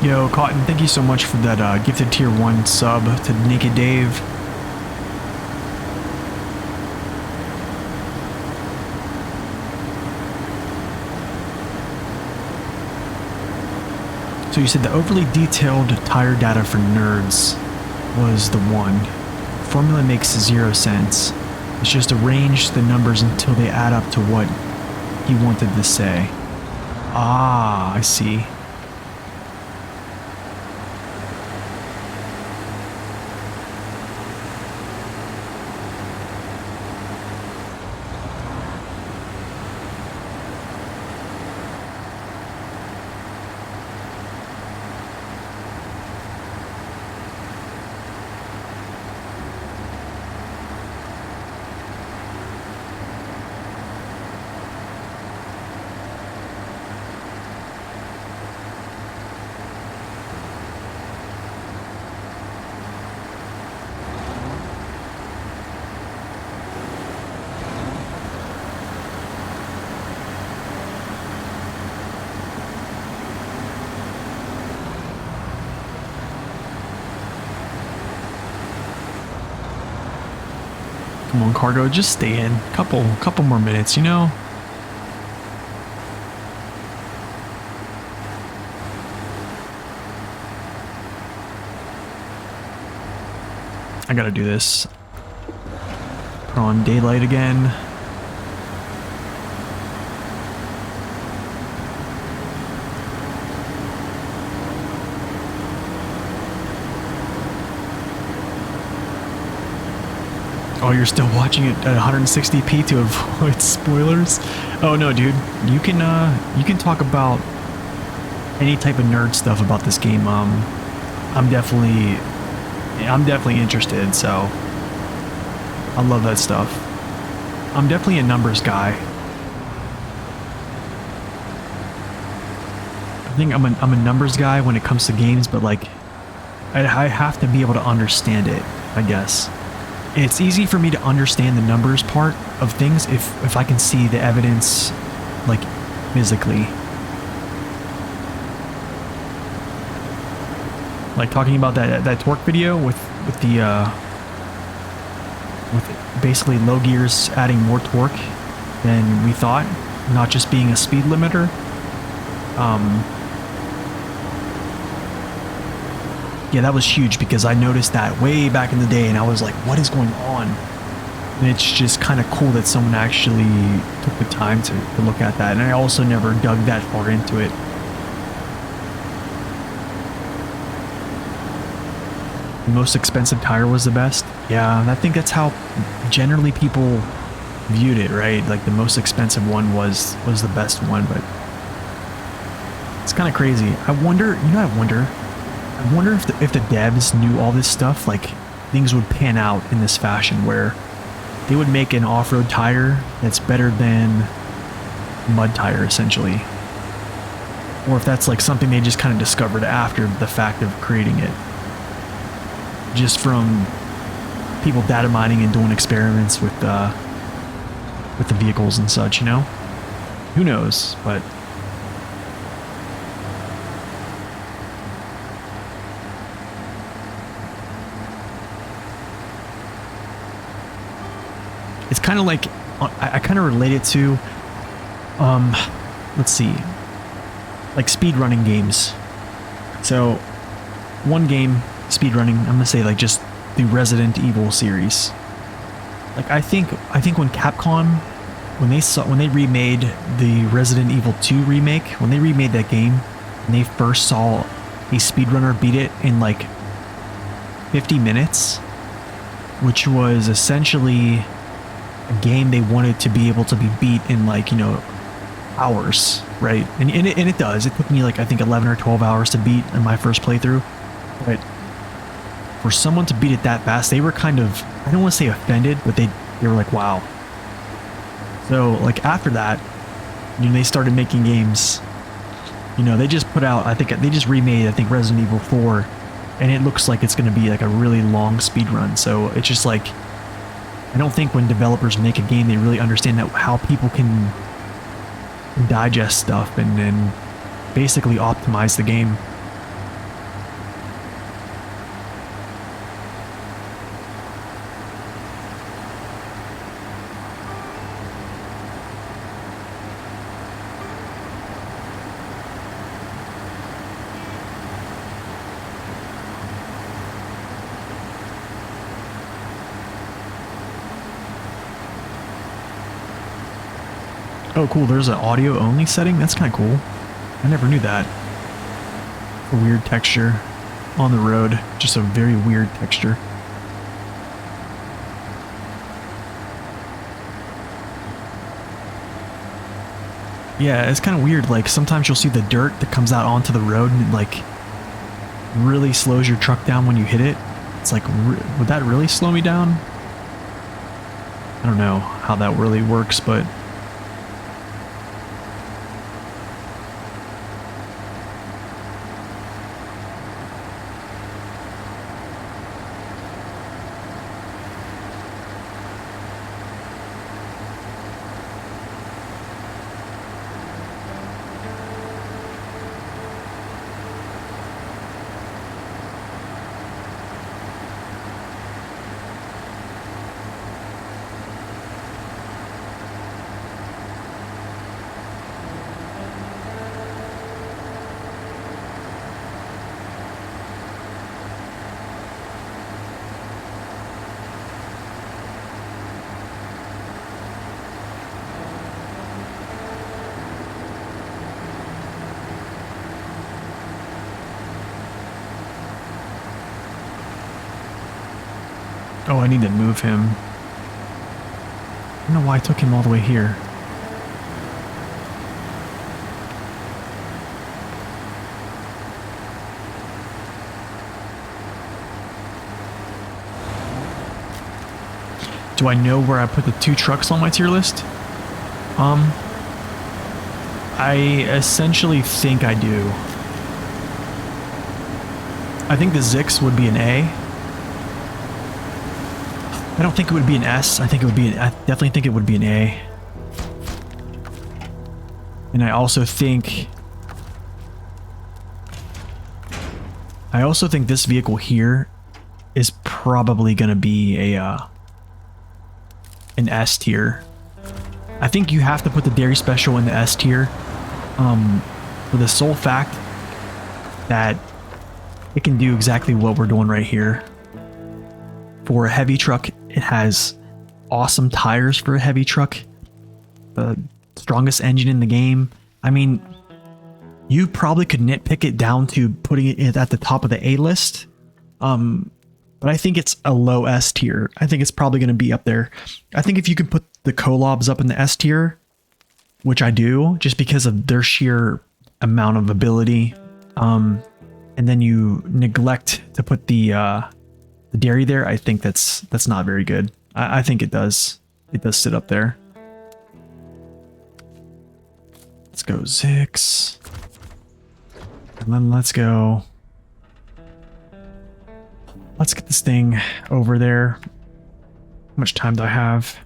Yo, Cotton, thank you so much for that gifted tier 1 sub to Naked Dave. So you said the overly detailed tire data for nerds was the one. Formula makes 0 sense. It's just arrange the numbers until they add up to what he wanted to say. Ah, I see. Come on, Cargo, just stay in. Couple more minutes, you know? I gotta do this. Put on daylight again. Oh, you're still watching it at 160p to avoid spoilers? Oh no, dude. You can talk about any type of nerd stuff about this game. I'm definitely interested, so I love that stuff. I'm definitely a numbers guy. I think I'm a numbers guy when it comes to games, but like I have to be able to understand it, I guess. It's easy for me to understand the numbers part of things if I can see the evidence, like, physically. Like talking about that torque video with basically low gears adding more torque than we thought, not just being a speed limiter. Yeah, that was huge because I noticed that way back in the day and I was like, what is going on? And it's just kind of cool that someone actually took the time to look at that. And I also never dug that far into it. The most expensive tire was the best? Yeah, I think that's how generally people viewed it, right? Like the most expensive one was the best one, but it's kind of crazy. I wonder if the devs knew all this stuff, like things would pan out in this fashion where they would make an off-road tire that's better than mud tire essentially. Or if that's like something they just kind of discovered after the fact of creating it. Just from people data mining and doing experiments with the vehicles and such, you know? Who knows, but It's kind of like, I kind of relate it to, let's see, like speedrunning games. So one game, speedrunning, I'm gonna say like just the Resident Evil series. Like I think when Capcom, when they remade the Resident Evil 2 remake, when they remade that game, and they first saw a speedrunner beat it in like 50 minutes, which was essentially a game they wanted to be able to be beat in like, you know, hours, right? And it does. It took me like, I think 11 or 12 hours to beat in my first playthrough. But for someone to beat it that fast, they were kind of, I don't want to say offended, but they were like, wow. So like after that, you know, they started making games. You know, they just put out, I think they just remade, I think Resident Evil 4, and it looks like it's going to be like a really long speed run. So it's just like, I don't think when developers make a game, they really understand that how people can digest stuff and basically optimize the game. Oh, cool. There's an audio only setting. That's kind of cool. I never knew that. A weird texture on the road. Just a very weird texture. Yeah, it's kind of weird. Like sometimes you'll see the dirt that comes out onto the road and it like really slows your truck down when you hit it. It's like, would that really slow me down? I don't know how that really works, but oh, I need to move him. I don't know why I took him all the way here. Do I know where I put the 2 trucks on my tier list? I essentially think I do. I think the Zix would be an A. I don't think it would be an S. I definitely think it would be an A. And I also think this vehicle here is probably going to be a an S tier. I think you have to put the Dairy Special in the S tier for the sole fact that it can do exactly what we're doing right here. For a heavy truck, it has awesome tires for a heavy truck. The strongest engine in the game. I mean, you probably could nitpick it down to putting it at the top of the A list. But I think it's a low S tier. I think it's probably going to be up there. I think if you could put the Kolobs up in the S tier, which I do, just because of their sheer amount of ability, and then you neglect to put the dairy there, I think that's not very good. I think it does sit up there. Let's go Zix. And then let's get this thing over there. How much time do I have?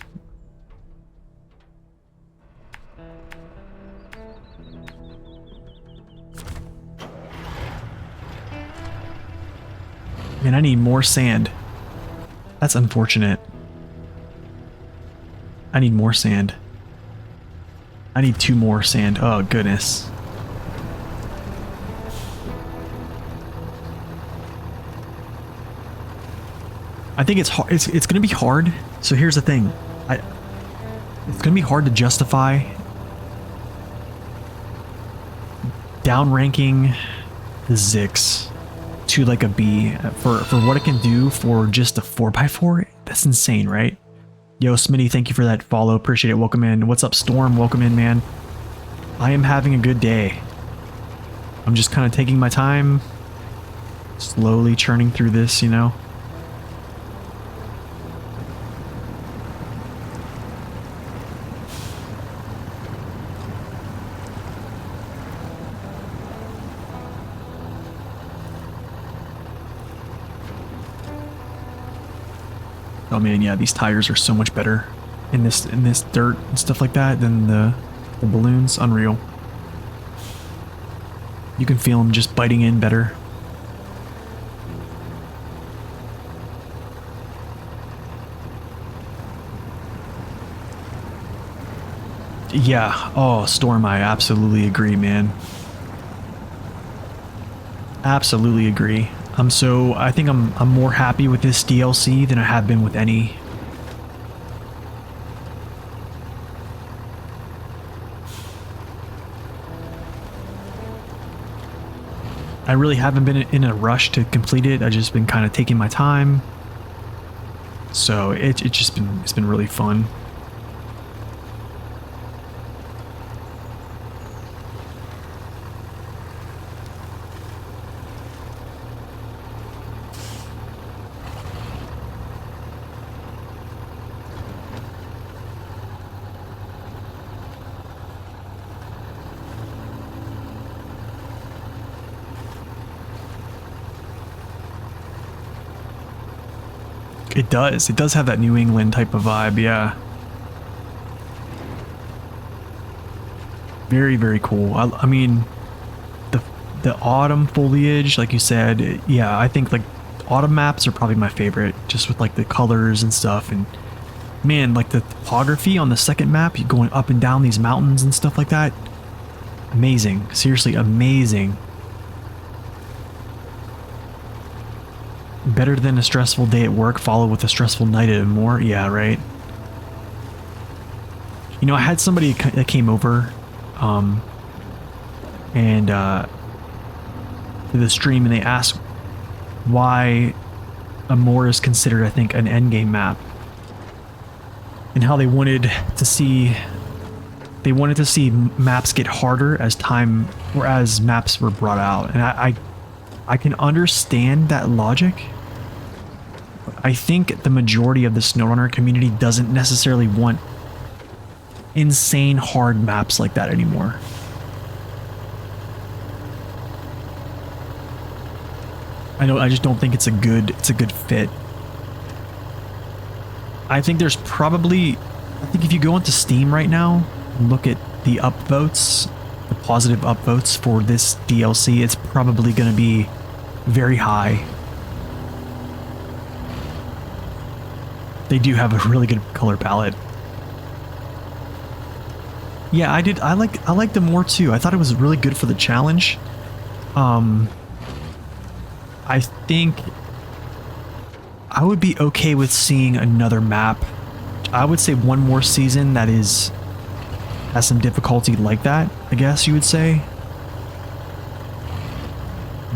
Man, I need more sand. That's unfortunate. I need more sand. I need 2 more sand. Oh, goodness. I think it's hard. It's going to be hard. So here's the thing. It's going to be hard to justify downranking the Zix to like a B for what it can do for just a 4x4. That's insane, right? Yo, Smitty, thank you for that follow. Appreciate it. Welcome in. What's up, Storm? Welcome in, man. I am having a good day. I'm just kind of taking my time, slowly churning through this, you know? Oh man, yeah, these tires are so much better in this dirt and stuff like that than the balloons. Unreal. You can feel them just biting in better. Yeah. Oh, Storm, I absolutely agree, man. Absolutely agree. I think I'm more happy with this DLC than I have been with any. I really haven't been in a rush to complete it. I've just been kind of taking my time. So it's been really fun. It does. It does have that New England type of vibe, yeah. Very, very cool. I mean, the autumn foliage, like you said, yeah, I think like autumn maps are probably my favorite, just with like the colors and stuff. And man, like the topography on the second map, you going up and down these mountains and stuff like that. Amazing. Seriously, amazing. Better than a stressful day at work followed with a stressful night at Amor. Yeah, right. You know, I had somebody that came over and to the stream, and they asked why Amor is considered, I think, an endgame map, and how they wanted to see maps get harder as time or as maps were brought out. And I can understand that logic. I think the majority of the SnowRunner community doesn't necessarily want insane hard maps like that anymore. I just don't think it's a good fit. I think there's probably, I think if you go into Steam right now and look at the upvotes, the positive upvotes for this DLC, it's probably going to be very high. They do have a really good color palette. Yeah, I liked them more too. I thought it was really good for the challenge. I think I would be okay with seeing another map. I would say one more season that has some difficulty like that, I guess you would say.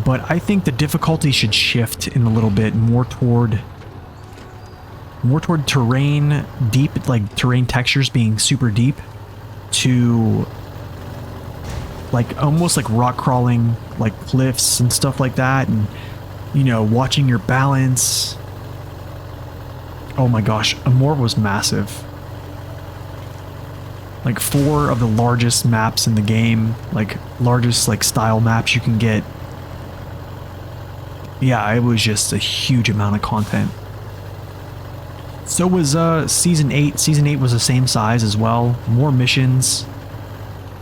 But I think the difficulty should shift in a little bit more toward terrain deep, like terrain textures being super deep, to like almost like rock crawling, like cliffs and stuff like that, and you know, watching your balance. Oh my gosh, Amor was massive. Like 4 of the largest maps in the game, like largest like style maps you can get. Yeah, it was just a huge amount of content. So was season 8. Season 8 was the same size as well. More missions.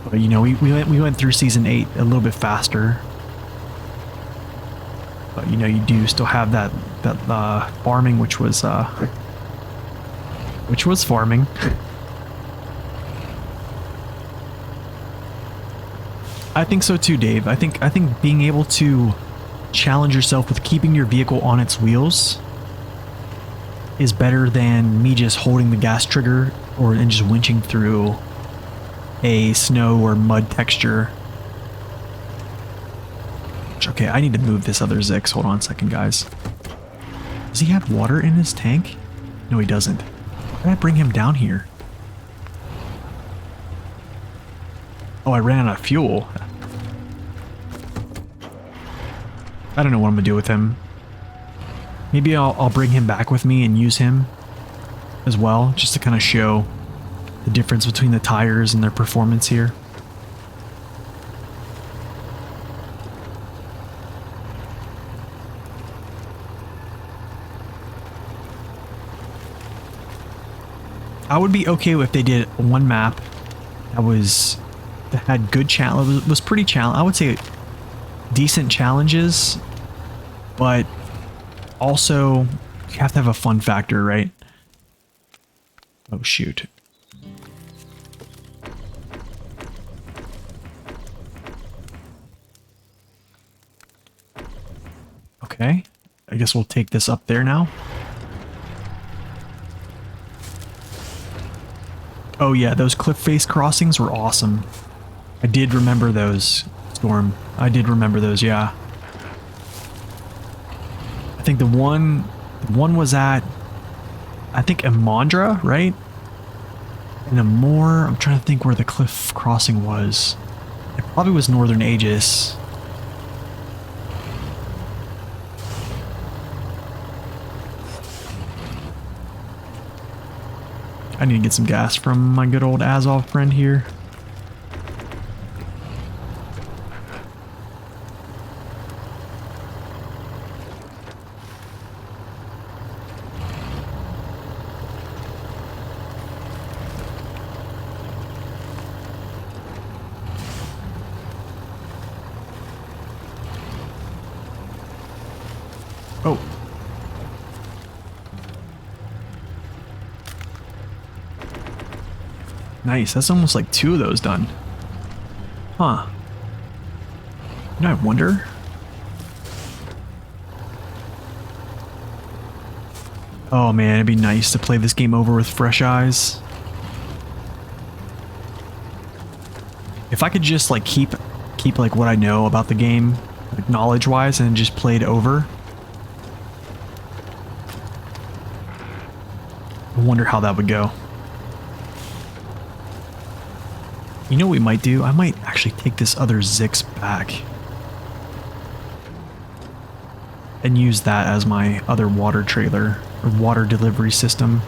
But you know, we went through season 8 a little bit faster. But you know, you do still have that farming, which was farming. I think so too, Dave. I think being able to challenge yourself with keeping your vehicle on its wheels is better than me just holding the gas trigger and just winching through a snow or mud texture. Okay, I need to move this other Zix. Hold on a second, guys. Does he have water in his tank? No, he doesn't. Why did I bring him down here? Oh, I ran out of fuel. I don't know what I'm gonna do with him. Maybe I'll bring him back with me and use him as well, just to kind of show the difference between the tires and their performance here. I would be okay if they did one map that had good challenge. Was pretty challenge. I would say decent challenges, but also you have to have a fun factor, right? Oh shoot. Okay, I guess we'll take this up there now. Oh yeah, those cliff face crossings were awesome. I did remember those, Storm. I did remember those, yeah. I think the one was at, I think Amandra, right? And Amor, I'm trying to think where the cliff crossing was. It probably was Northern Aegis. I need to get some gas from my good old Azov friend here. Oh. Nice, that's almost like 2 of those done. Huh. You know, I wonder. Oh man, it'd be nice to play this game over with fresh eyes. If I could just like keep like what I know about the game, like knowledge-wise, and just play it over. I wonder how that would go. You know what we might do? I might actually take this other Zix back and use that as my other water trailer or water delivery system.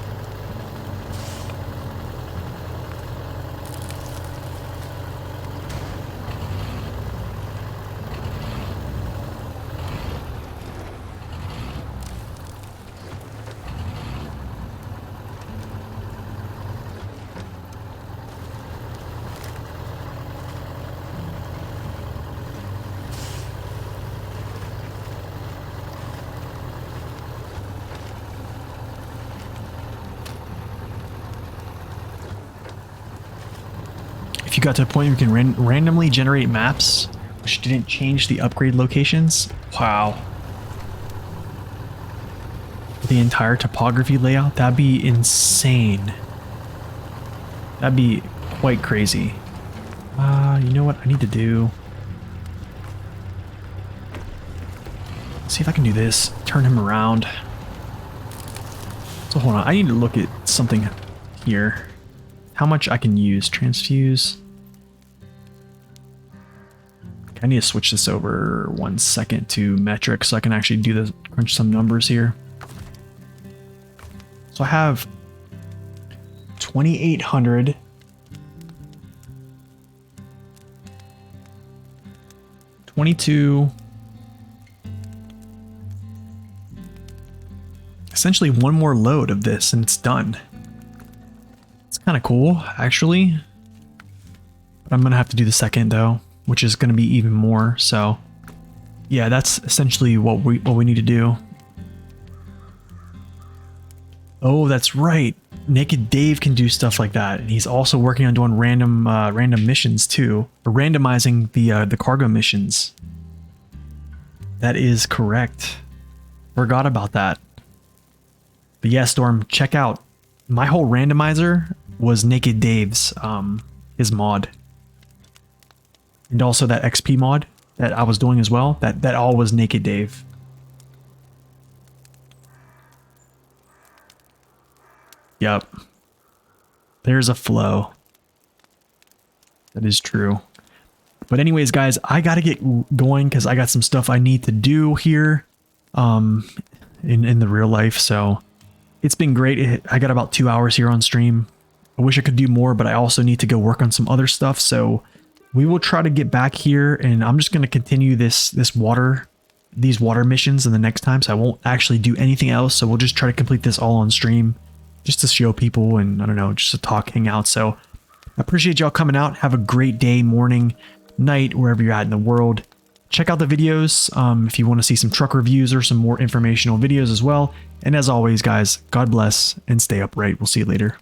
If you got to a point where you can randomly generate maps which didn't change the upgrade locations, wow. The entire topography layout, that'd be insane. That'd be quite crazy. You know what I need to do? Let's see if I can do this. Turn him around. So hold on, I need to look at something here. How much I can use. Transfuse. I need to switch this over 1 second to metric so I can actually do the crunch some numbers here. So I have 2,800. $22. Essentially one more load of this and it's done. It's kind of cool, actually. But I'm going to have to do the second though, which is going to be even more. So yeah, that's essentially what we need to do. Oh, that's right. Naked Dave can do stuff like that, and he's also working on doing random missions too, or randomizing the cargo missions. That is correct. Forgot about that. But yeah, Storm, check out my whole randomizer was Naked Dave's his mod, and also that XP mod that I was doing as well. That all was Naked Dave. Yep. There's a flow. That is true. But anyways, guys, I got to get going because I got some stuff I need to do here in the real life. So it's been great. I got about 2 hours here on stream. I wish I could do more, but I also need to go work on some other stuff. So we will try to get back here, and I'm just going to continue these water missions in the next time. So I won't actually do anything else. So we'll just try to complete this all on stream, just to show people and I don't know, just to talk, hang out. So I appreciate y'all coming out. Have a great day, morning, night, wherever you're at in the world. Check out the videos if you want to see some truck reviews or some more informational videos as well. And as always, guys, God bless and stay upright. We'll see you later.